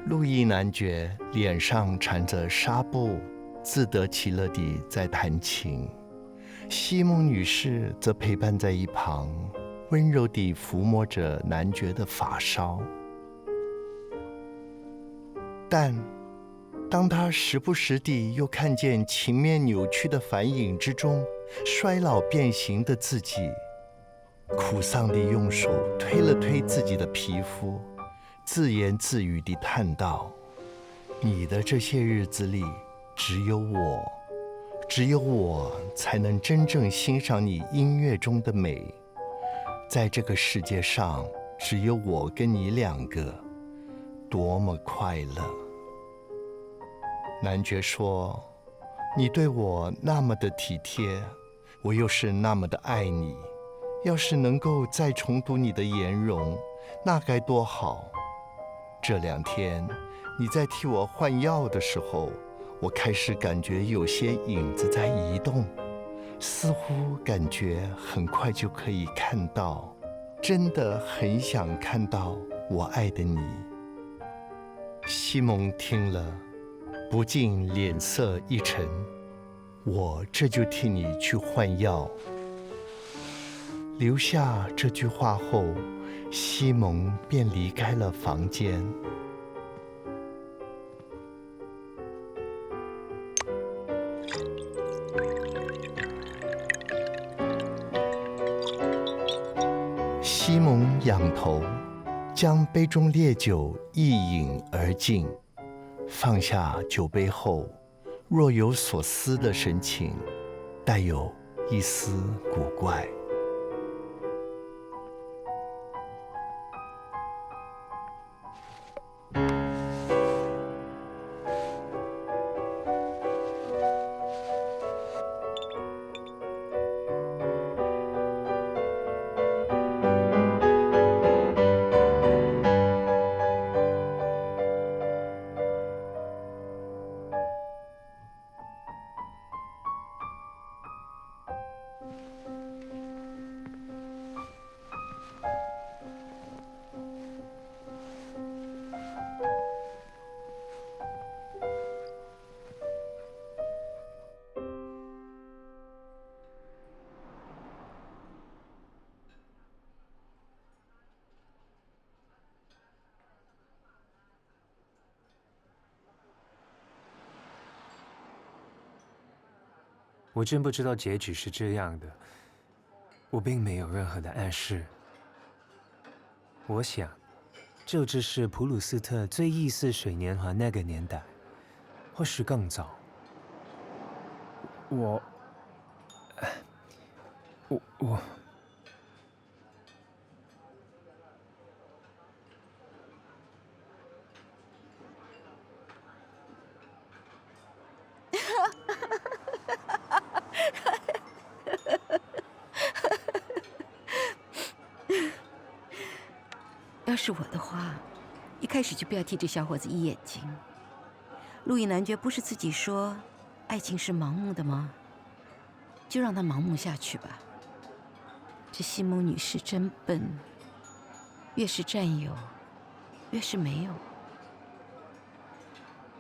路易男爵脸上缠着纱布，自得其乐地在弹琴。西蒙女士则陪伴在一旁，温柔地抚摸着男爵的发梢。但当他时不时地又看见情面扭曲的反影之中衰老变形的自己，苦丧地用手推了推自己的皮肤，自言自语地叹道：“你的这些日子里，只有我，只有我才能真正欣赏你音乐中的美。在这个世界上，只有我跟你两个，多么快乐！男爵说：“你对我那么的体贴，我又是那么的爱你。要是能够再重读你的颜容，那该多好！这2天你在替我换药的时候，我开始感觉有些影子在移动，似乎感觉很快就可以看到，真的很想看到我爱的你。”西蒙听了，不禁脸色一沉。我这就替你去换药。留下这句话后，西蒙便离开了房间。西蒙仰头，将杯中烈酒一饮而尽，放下酒杯后，若有所思的神情，带有一丝古怪。我真不知道结局是这样的，我并没有任何的暗示。我想，这只是普鲁斯特最忆似水年华那个年代，或是更早。我要是我的话，一开始就不要替这小伙子一眼睛。路易男爵不是自己说，爱情是盲目的吗？就让他盲目下去吧。这西蒙女士真笨，越是占有，越是没有。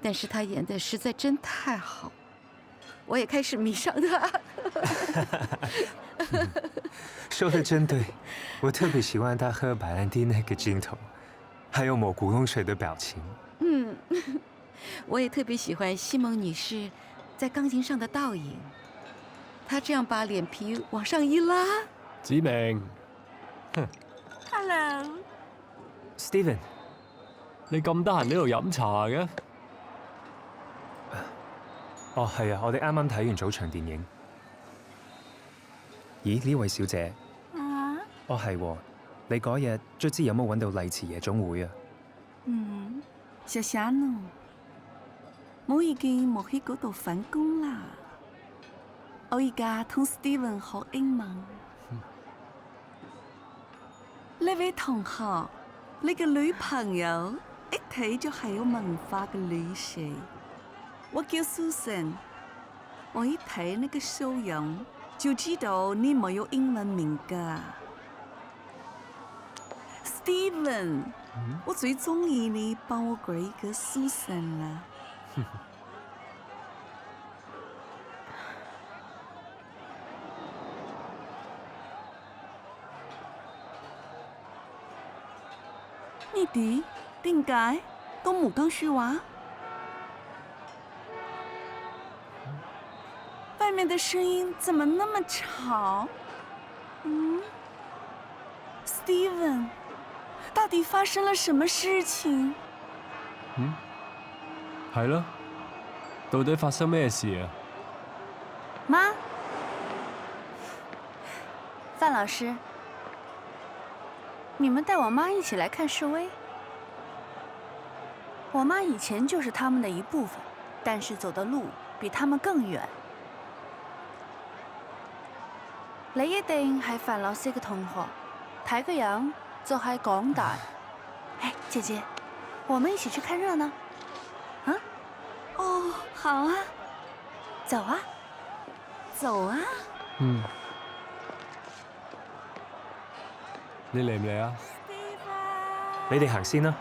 但是她演的实在真太好，我也开始迷上她。说的真对，我特别喜欢他喝白兰地那个镜头，还有抹古龙水的表情。我也特别喜欢西蒙女士在钢琴上的倒影，她这样把脸皮往上一拉。子明，哼 Hello，Steven， 你咁得閒喺度飲茶嘅？哦，係啊，我哋啱啱睇完早場電影。咦，呢位小姐？哦，係喎，你嗰日卒之有冇揾到麗池夜總會啊？小霞呢？我已經冇喺嗰度返工啦。我而家同 Steven 學英文。呢位同學，你嘅女朋友一睇就係有文化嘅女士。我叫 Susan， 我一睇那個笑容就知道你沒有英文名㗎。Steven，我最中意你幫我改一個 Susan 啦。你哋點解都冇講說話？外面的聲音怎麼那麼吵？Steven， 到底發生了什麼事情？係咯，到底發生咩事啊？妈，范老师，你们带我妈一起来看示威。我妈以前就是他们的一部分，但是走的路比他們更遠。你一定係范老師嘅同學，睇個樣就係港大。哎，姐姐，我們一起去看熱鬧。啊？哦，好啊，走啊，走啊。嗯。你嚟唔嚟啊？你哋行先啦。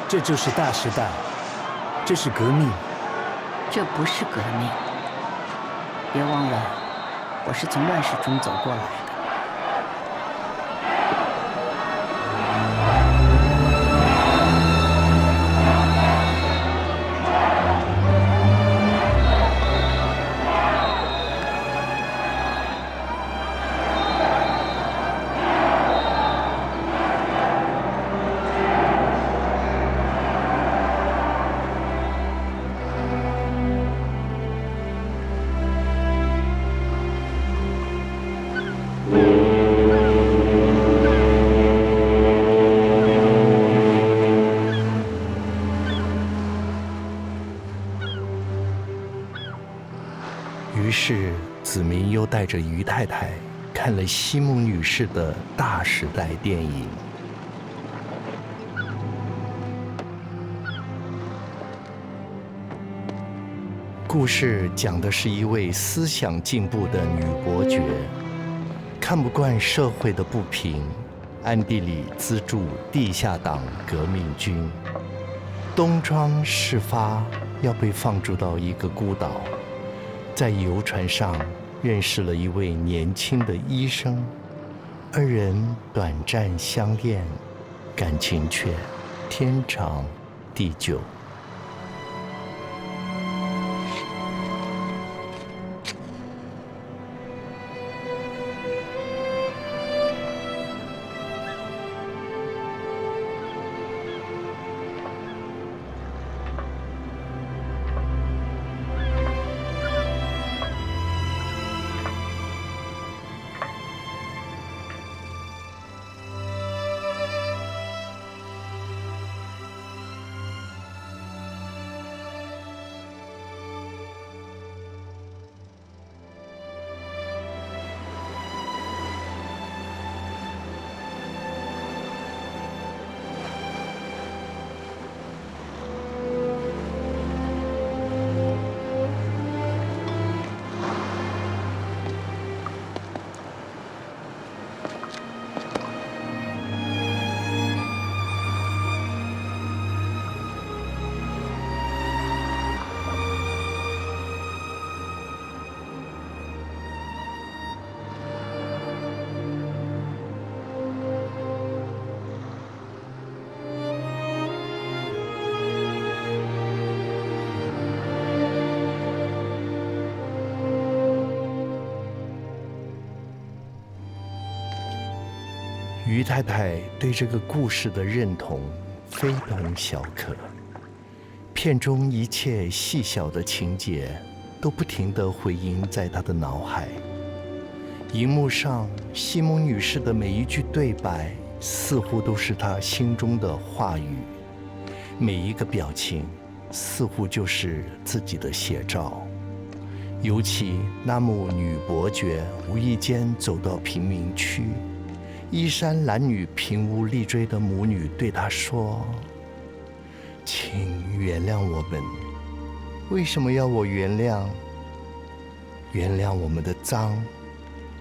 这就是大时代，这是革命。这不是革命，别忘了，我是从乱世中走过来的。于是子明又带着于太太看了西蒙女士的大时代电影。故事讲的是一位思想进步的女伯爵，看不惯社会的不平，暗地里资助地下党革命军，东窗事发，要被放逐到一个孤岛。在游船上认识了一位年轻的医生，二人短暂相恋，感情却天长地久。于太太对这个故事的认同非同小可，片中一切细小的情节都不停地回音在她的脑海。荧幕上西蒙女士的每一句对白，似乎都是她心中的话语，每一个表情似乎就是自己的写照。尤其那幕女伯爵无意间走到贫民区，衣衫褴褛、贫无立锥的母女对她说：“请原谅我们。为什么要我原谅？原谅我们的脏，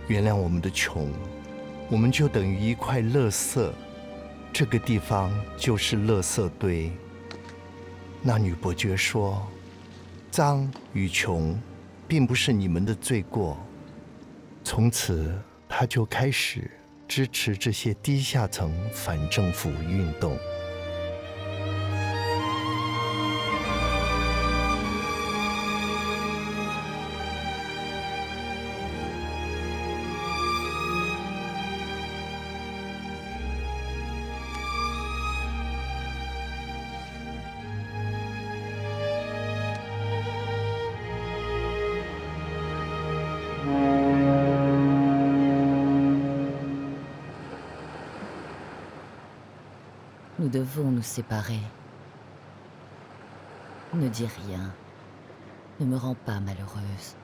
原谅我们的穷，我们就等于一块垃圾，这个地方就是垃圾堆。”那女伯爵说：“脏与穷并不是你们的罪过。从此，他就开始支持这些低下层反政府运动。Nous devons nous séparer. Ne dis rien. Ne me rends pas malheureuse.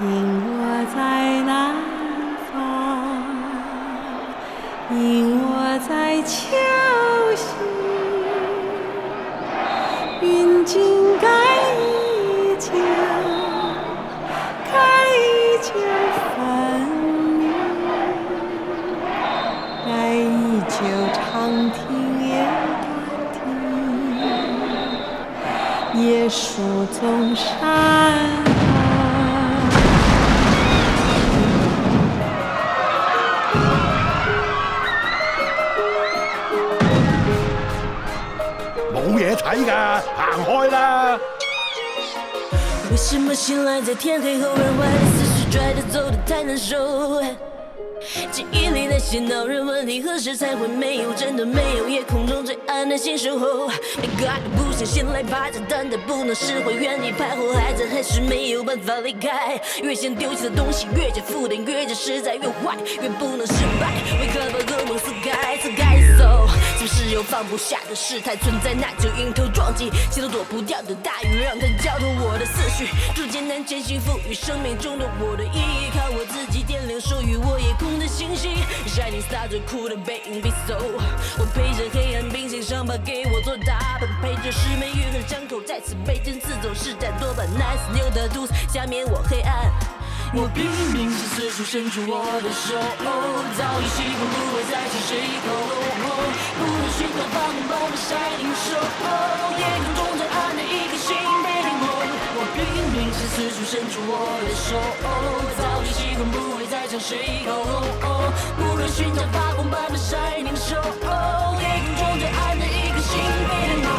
因我在南方，因我在桥西，云锦盖一角，盖一角分明，盖一角长亭也短亭，野树总山。冇嘢睇㗎，行開啦！为什么醒来在天黑后，人怀的思绪拽着走的太难受？记忆里那些恼人问题，何时才会没有？真的没有，夜空中最暗的星守候。每个爱都不想醒来，趴着等待，不能释怀，原地徘徊，孩子还是没有办法离开。越想丢弃的东西，越加负担，越加实在，越坏，越不能失败。为何把噩梦撕开，撕开手？是不是有放不下的事态存在，那就迎头撞击，谁都躲不掉的大雨，让它浇透我的思绪，逐渐难前行，赋予生命中的我的意义，靠我自己点亮属于我夜空的星星。Shining star 最酷的背影比 so， 我陪着黑暗并肩上把给我做打扮，陪着失眠愈合伤口再次被针刺，总是占多半 nice 牛的肚子下面我黑暗。我拼命是四处伸出我的手，早已习惯不会再向谁靠拢，不能寻找放光把我晒凝手，夜空中最暗的一颗星被灵魂。我拼命是四处伸出我的手，早已习惯不会再向谁靠拢，不论寻找发光般的晒凝手，夜空中最暗的一颗星被灵魂。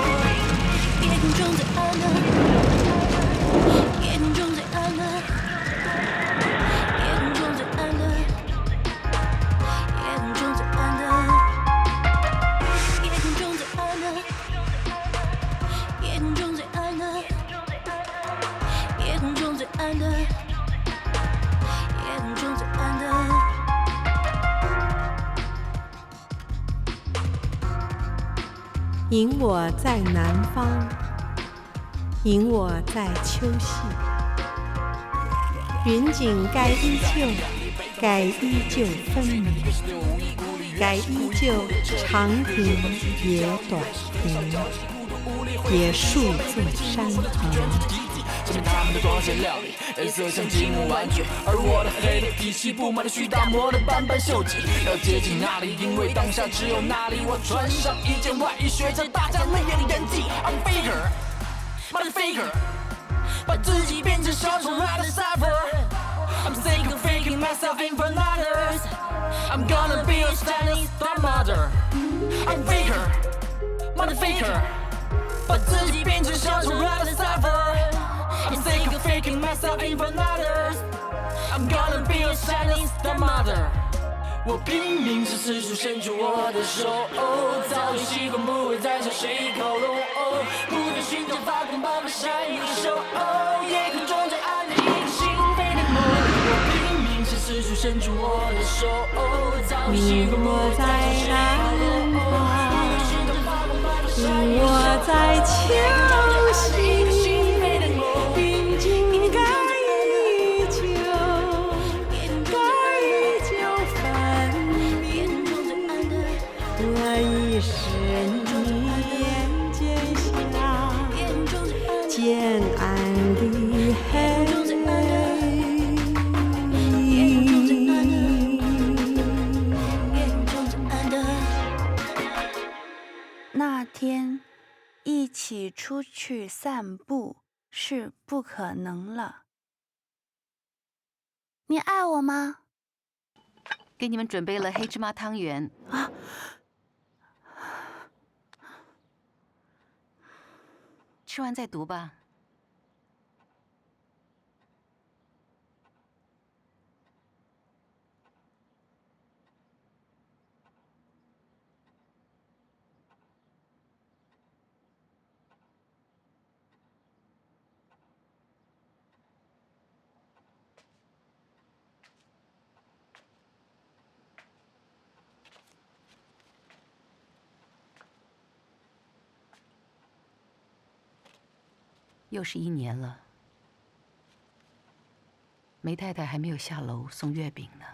夜空中最暗的，夜空中最暗的。迎我在南方，迎我在秋夕。云景该依旧，该依旧分明，该依旧长亭也短亭，也数作山横。这边他们的光鲜亮丽，颜色像积木玩具，而我的黑的体系布满了徐大魔的斑斑锈迹。要接近那里，因为当下只有那里。我穿上一件外衣，学着大家泪眼的演技。I'm faker, motherfucker， 把自己变成小丑 ，rather suffer。I'm sick of faking myself in front of others. I'm gonna be a Chinese stepmother. I'm faker, motherfucker， 把自己变成小丑 ，rather suffer。I'm sick of faking myself in front of others. I'm gonna be a Chinese stepmother. 我拼命是四处伸出我的手，早已习惯不会再向谁靠拢，不断寻找发光般的闪灵手，夜空中最暗的一颗星被灵梦。我拼命是四处伸出我的手，早已习惯不会再向谁靠拢，不断寻找发光般的闪灵手，我在秋夕。渐暗的黑，那天一起出去散步是不可能了。你爱我吗？给你们准备了黑芝麻汤圆啊。吃完再读吧。又是1年了，梅太太还没有下楼送月饼呢。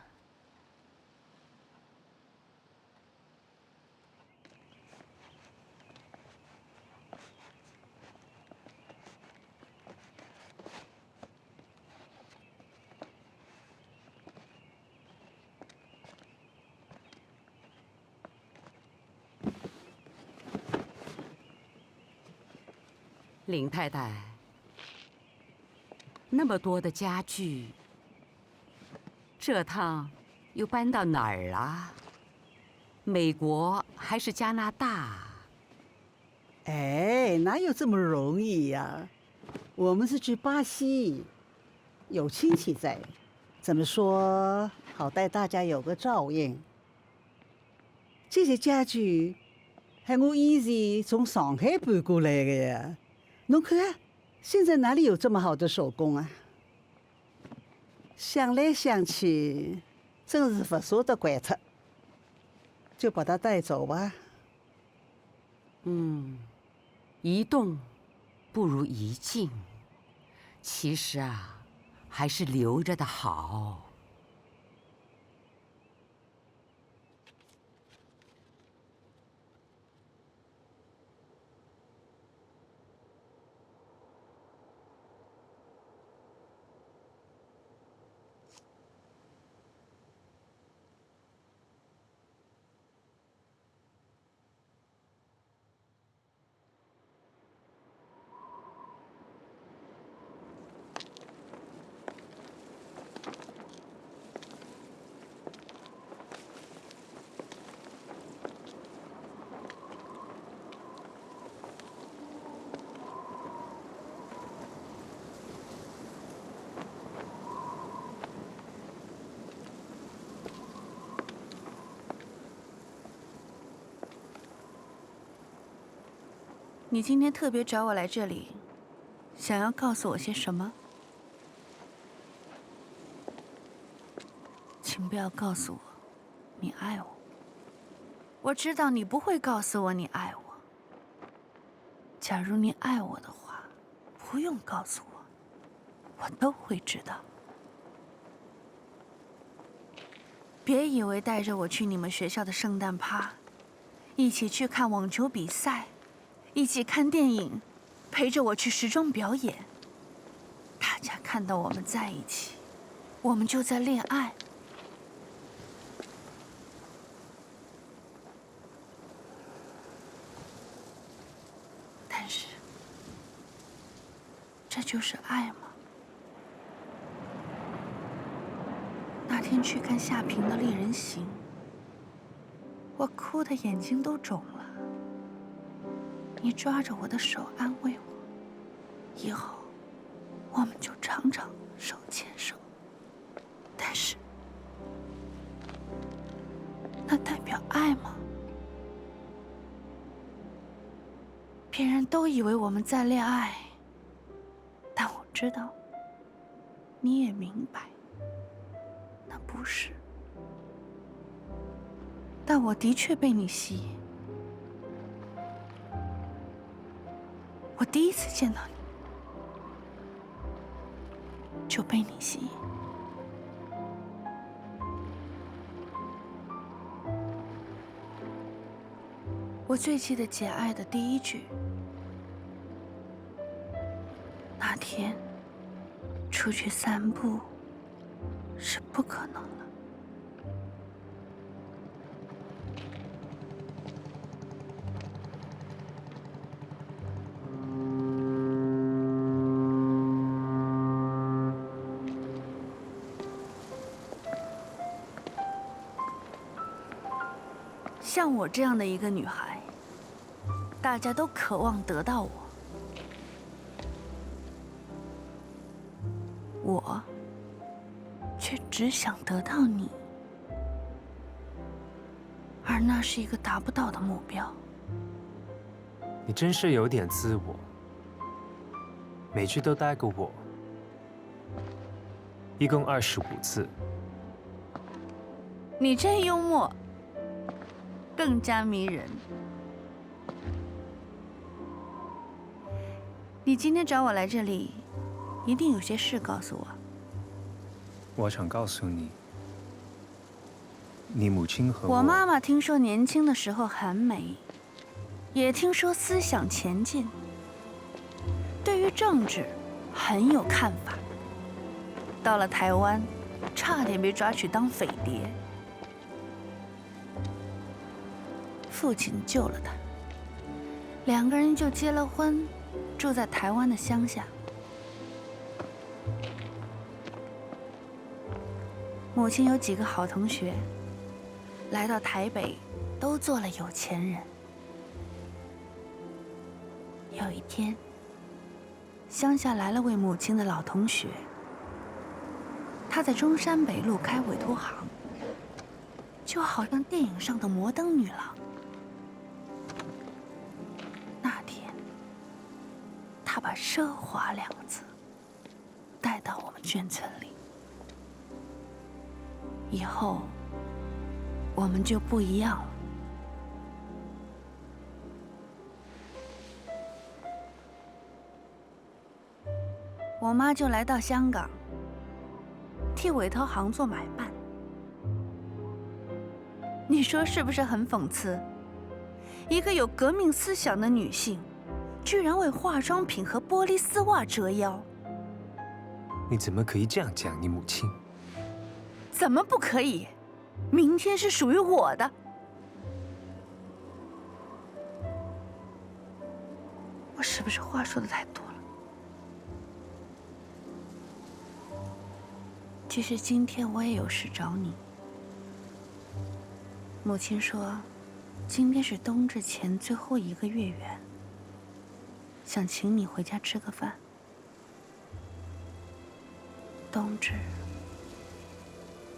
林太太，那么多的家具，这趟又搬到哪儿了？美国还是加拿大？哎，哪有这么容易呀？我们是去巴西，有亲戚在，怎么说好带大家有个照应。这些家具还我以前从上海搬过来的呀。侬看，现在哪里有这么好的手工啊？想来想去，真是不舍得掼脱，就把它带走吧。一动不如一静。其实啊，还是留着的好。你今天特别找我来这里，想要告诉我些什么？请不要告诉我你爱我。我知道你不会告诉我你爱我。假如你爱我的话，不用告诉我，我都会知道。别以为带着我去你们学校的圣诞趴，一起去看网球比赛，一起看电影，陪着我去时装表演。大家看到我们在一起，我们就在恋爱。但是，这就是爱吗？那天去看夏萍的《猎人行》，我哭得眼睛都肿了。你抓着我的手安慰我，以后我们就常常手牵手。但是，那代表爱吗？别人都以为我们在恋爱，但我知道，你也明白，那不是。但我的确被你吸引。我第一次见到你，就被你吸引。我最记得《简爱》的第一句：那天出去散步是不可能的。像我这样的一个女孩，大家都渴望得到我，我却只想得到你，而那是一个达不到的目标。你真是有点自我，每句都带个我，一共25字。你真幽默，更加迷人。你今天找我来这里，一定有些事告诉我。我想告诉你，你母亲和我妈妈听说年轻的时候很美，也听说思想前进，对于政治很有看法。到了台湾，差点被抓去当匪谍。父亲救了他，两个人就结了婚，住在台湾的乡下。母亲有几个好同学，来到台北，都做了有钱人。有一天，乡下来了位母亲的老同学，他在中山北路开委托行，就好像电影上的摩登女郎。那天，他把奢华2个字带到我们眷村里。以后，我们就不一样了。我妈就来到香港，替委托行做买办。你说是不是很讽刺？一个有革命思想的女性，居然为化妆品和玻璃丝袜折腰。你怎么可以这样讲你母亲？怎么不可以？明天是属于我的。我是不是话说的太多了？其实今天我也有事找你。母亲说，今天是冬至前最后一个月圆，想请你回家吃个饭。冬至，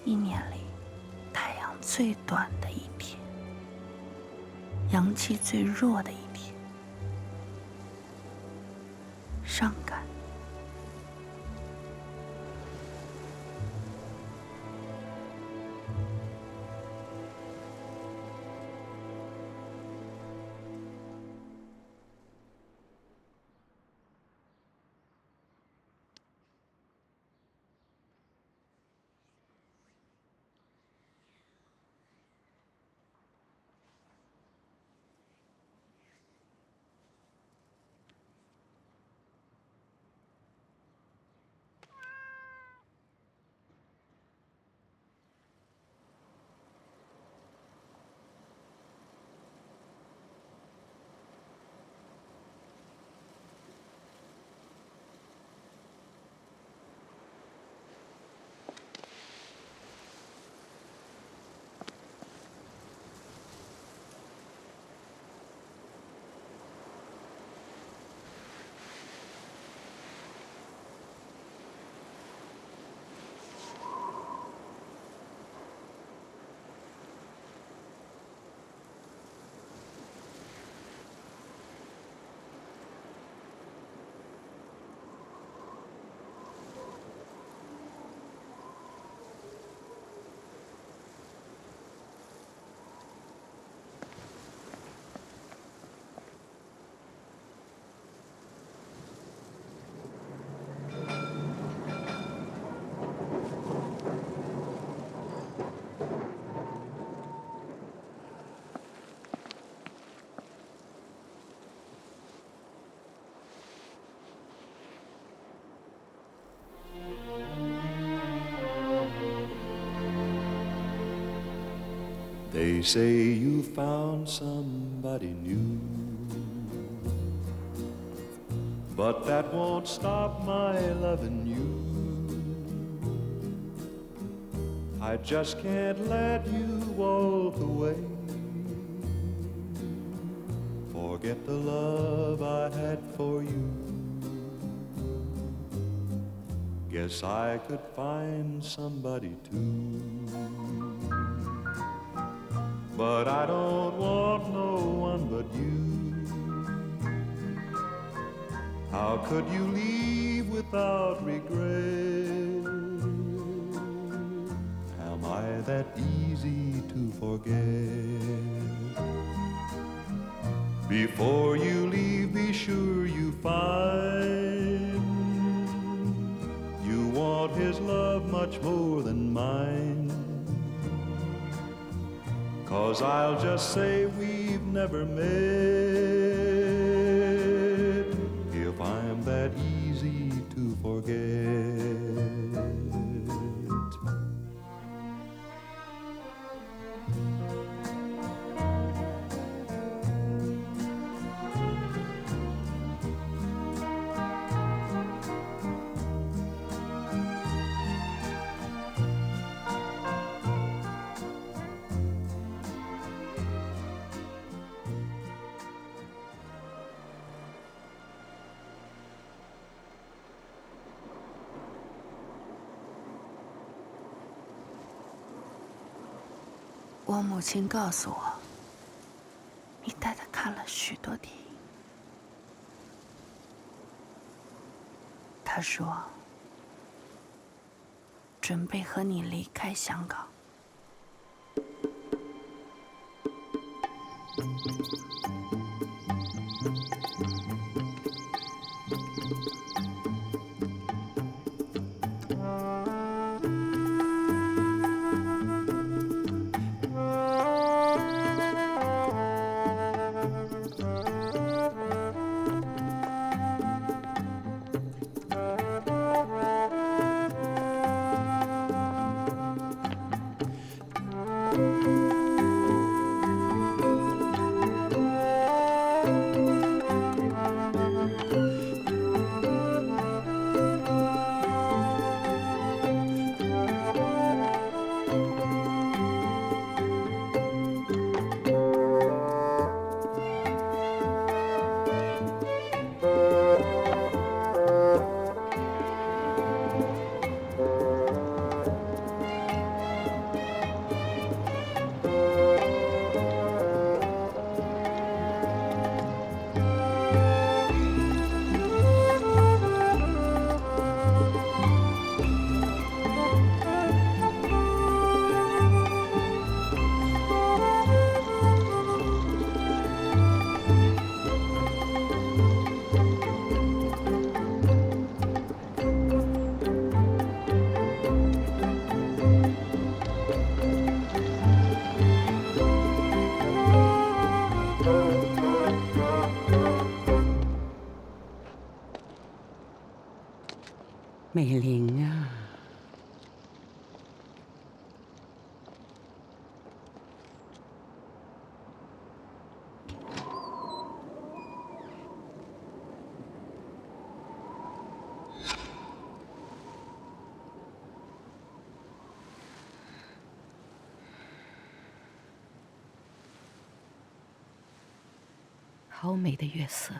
一年里太阳最短的一天，阳气最弱的一天，伤感。They say you found somebody new, but that won't stop my loving you. I just can't let you walk away. Forget the love I had for you. Guess I could find somebody too. But I don't want no one but you. How could you leave without regret? Am I that easy to forget? Before you leave, be sure you find you want his love much more than mine. 'Cause I'll just say we've never met if I'm that easy to forget.我母亲告诉我，你带她看了许多电影。她说，准备和你离开香港。美玲啊，好美的月色。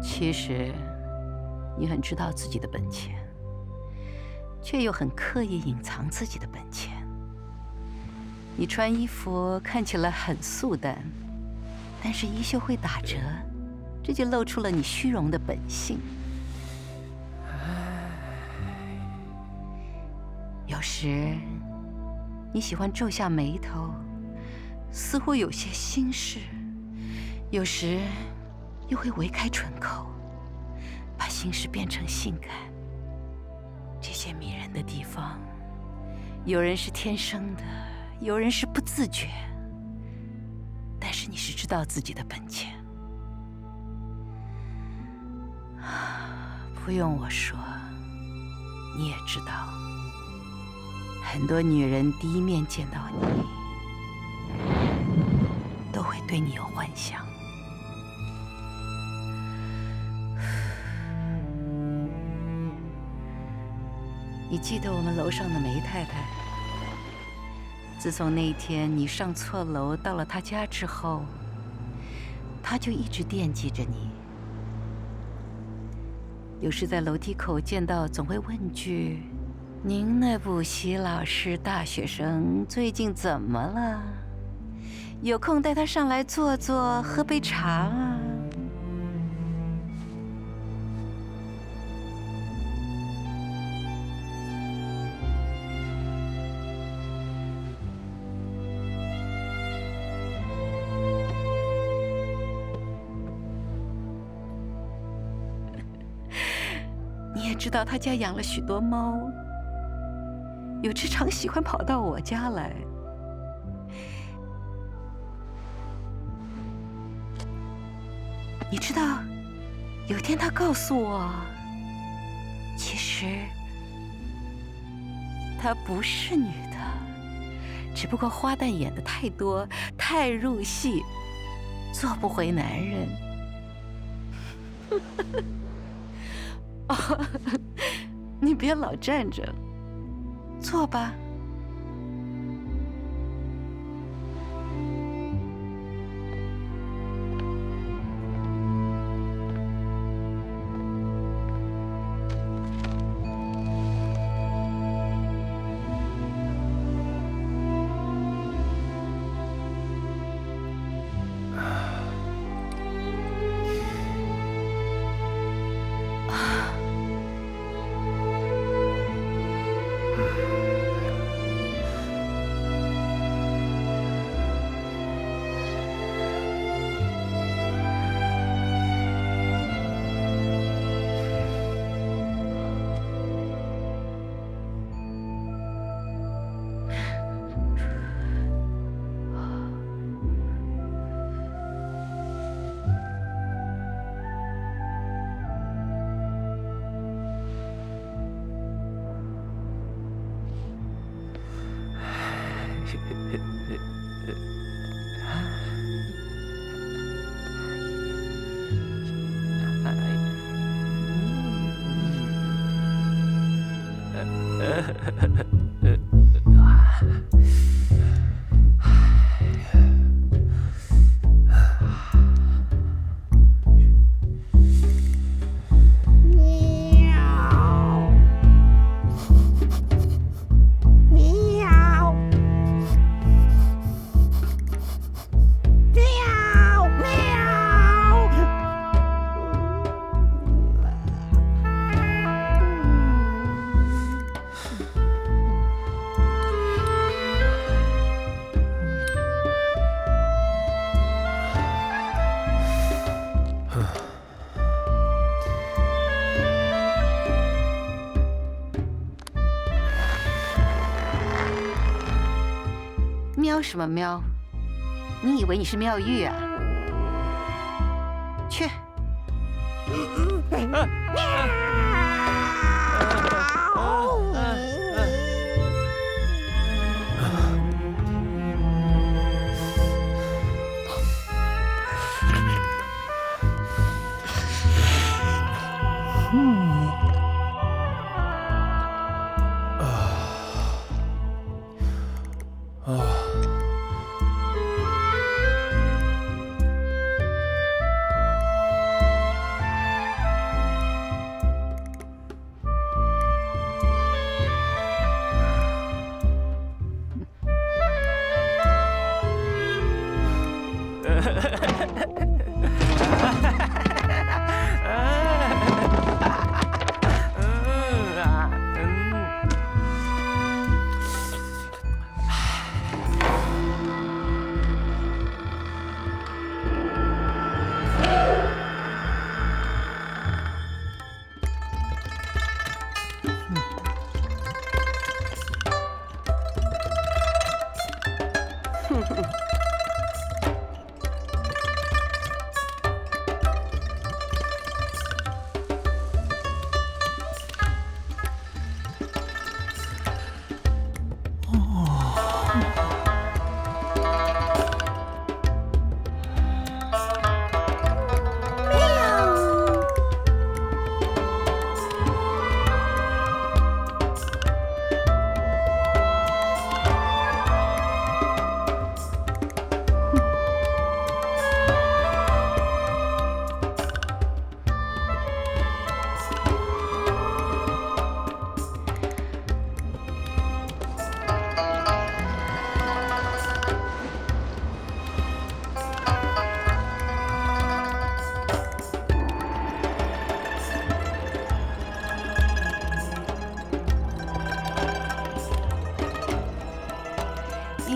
其实，你很知道自己的本钱，却又很刻意隐藏自己的本钱。你穿衣服看起来很素淡，但是衣袖会打折，这就露出了你虚荣的本性。有时，你喜欢皱下眉头，似乎有些心事；有时，又会微开唇口，把心事变成性感。这些迷人的地方，有人是天生的，有人是不自觉。但是你是知道自己的本钱，不用我说，你也知道，很多女人第一面见到你，都会对你有幻想。你记得我们楼上的梅太太？自从那天你上错楼到了她家之后，她就一直惦记着你。有时在楼梯口见到，总会问句：“您那补习老师大学生最近怎么了？有空带他上来坐坐，喝杯茶啊。”知道他家养了许多猫，有只常喜欢跑到我家来。你知道，有天他告诉我，其实她不是女的，只不过花旦演的太多，太入戏，做不回男人。哦，你别老站着，坐吧。喵什么喵？你以为你是妙玉啊？去。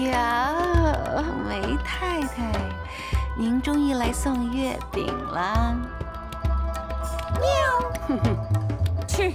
呀，梅太太，您终于来送月饼啦！喵。吃。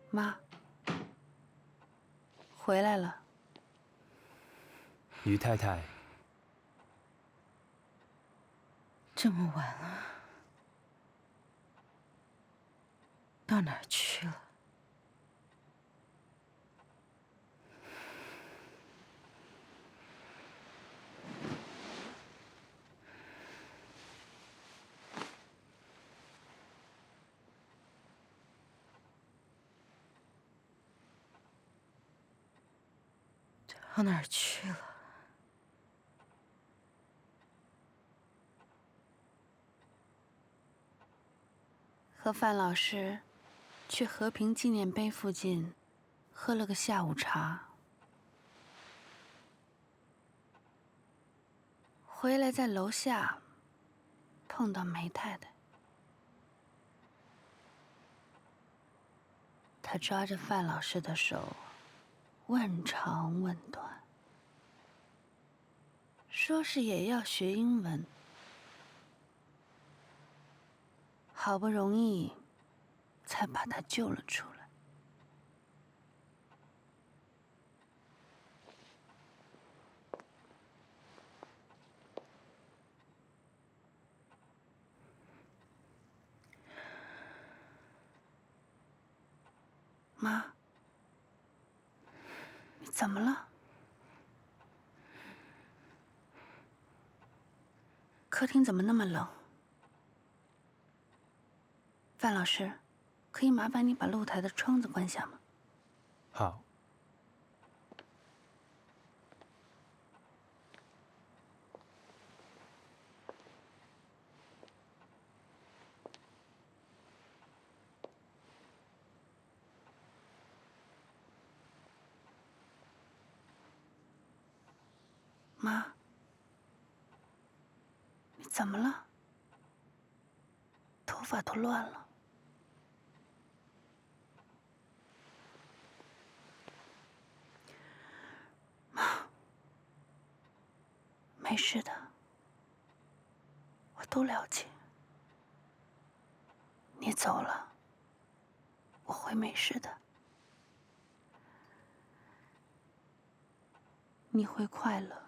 妈，回来了。于太太，这么晚了，到哪儿去了？到哪儿去了？和范老师去和平纪念碑附近喝了个下午茶，回来在楼下碰到梅太太，她抓着范老师的手，问长问短，说是也要学英文。好不容易才把他救了出来。妈，你怎么了？客厅怎么那么冷？范老师，可以麻烦你把露台的窗子关下吗？好。妈，你怎么了？头发都乱了。没事的，我都了解。你走了，我会没事的。你会快乐。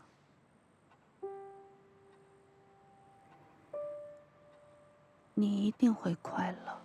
你一定会快乐。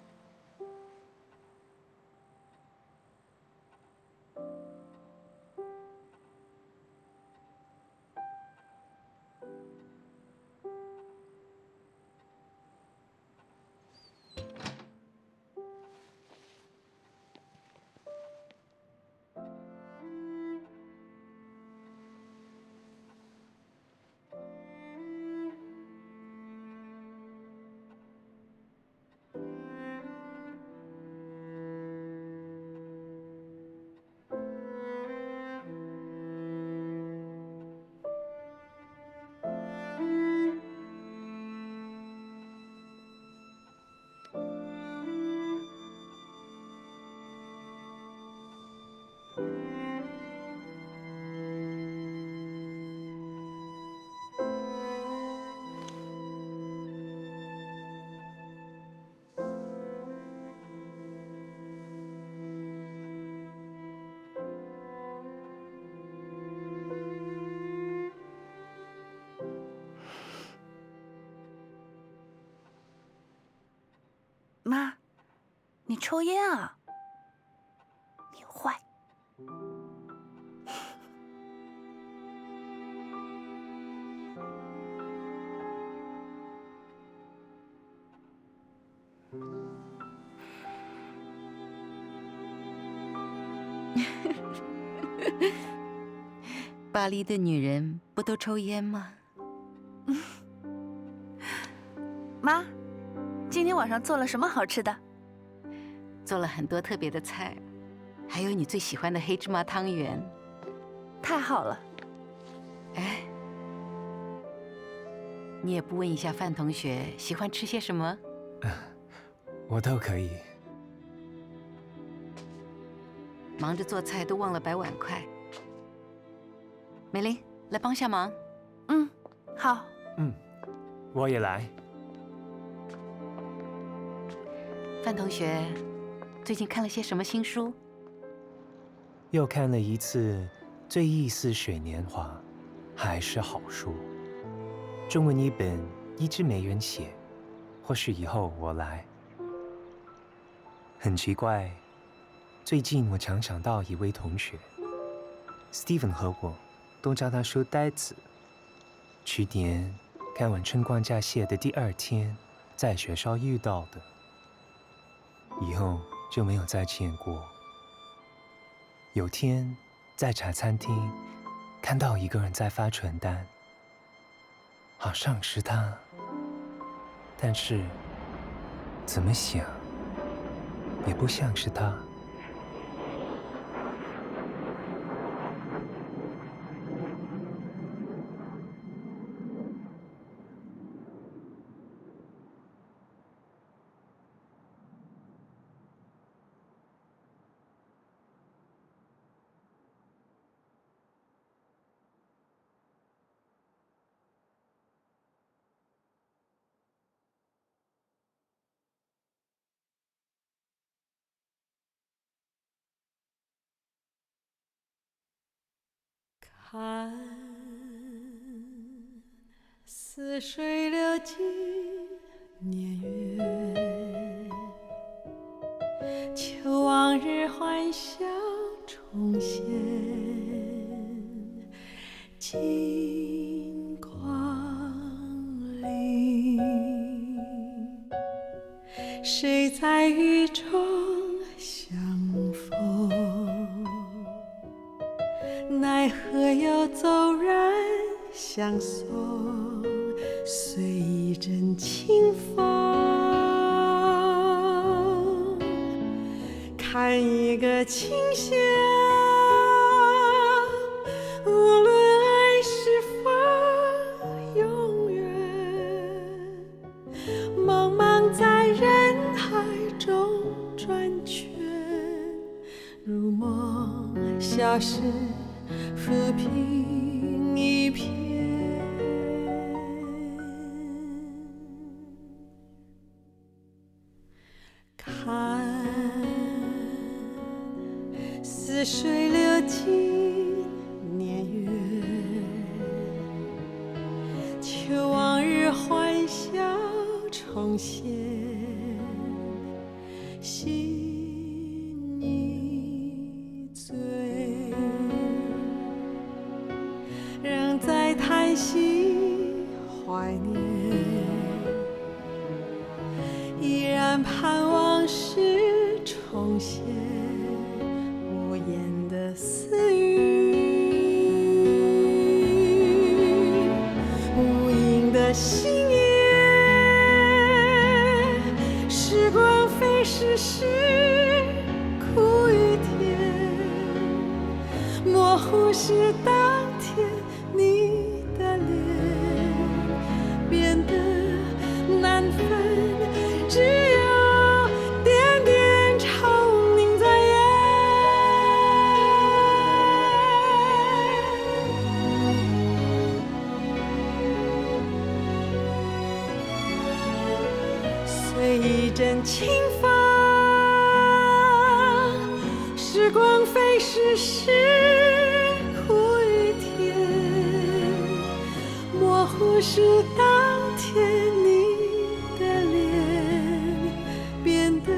你抽烟啊？你坏。巴黎的女人不都抽烟吗？妈，今天晚上做了什么好吃的？做了很多特别的菜，还有你最喜欢的黑芝麻汤圆。太好了。哎，你也不问一下范同学喜欢吃些什么？我都可以。忙着做菜都忘了摆碗筷。美玲，来帮下忙。嗯，好。我也来。范同学，最近看了些什么新书？又看了一次《最忆似水年华》，还是好书。中文译本一直没人写，或许以后我来。很奇怪，最近我常想到一位同学 ，Steven 和我都叫他书呆子。去年看完春光乍泄的第2天，在学校遇到的，以后就没有再见过。有天在茶餐厅看到一个人在发传单，好像是他，但是怎么想也不像是他。看似水流尽年月，求往日欢笑重现。金光临，谁在雨中相逢？奈何又骤然相送，随一阵清风，看一个清香。无论爱是否永远，茫茫在人海中转圈，如梦消失，浮萍一片。看似水流尽年月，求往日欢笑重现。心一醉，仍在叹息怀念，依然盼往事重现。无言的私语，无影的心愿。时光飞逝时，苦与甜，模糊是当天你的脸，变得难分，只有点点愁凝在眼。随一阵清风，时光飞逝时，苦与甜，模糊是当天你的脸，变得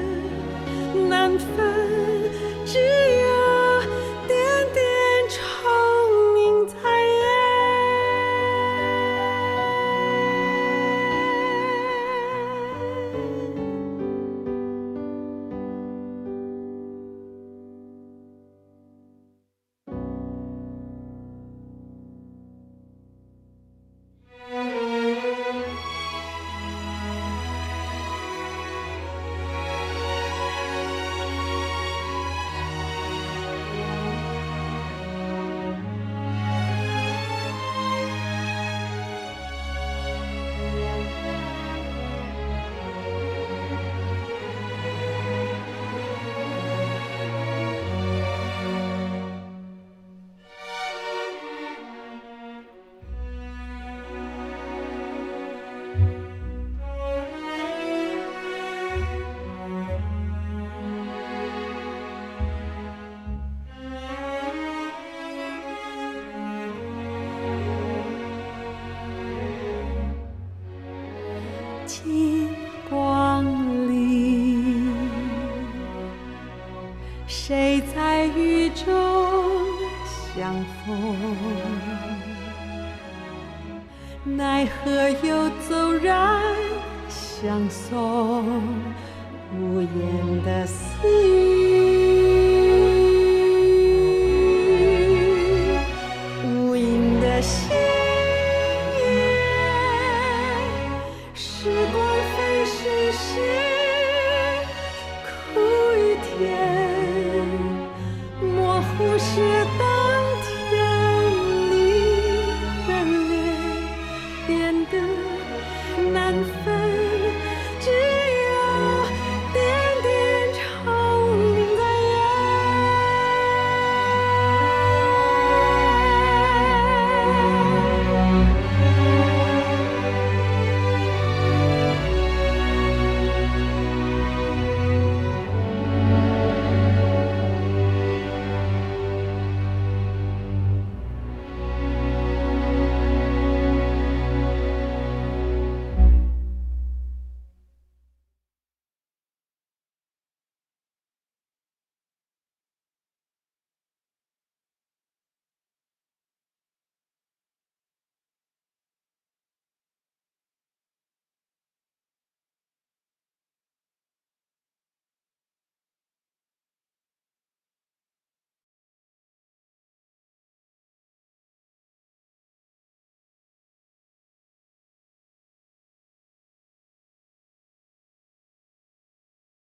情光临，谁在雨中相逢？奈何又骤然相送，无言的私语。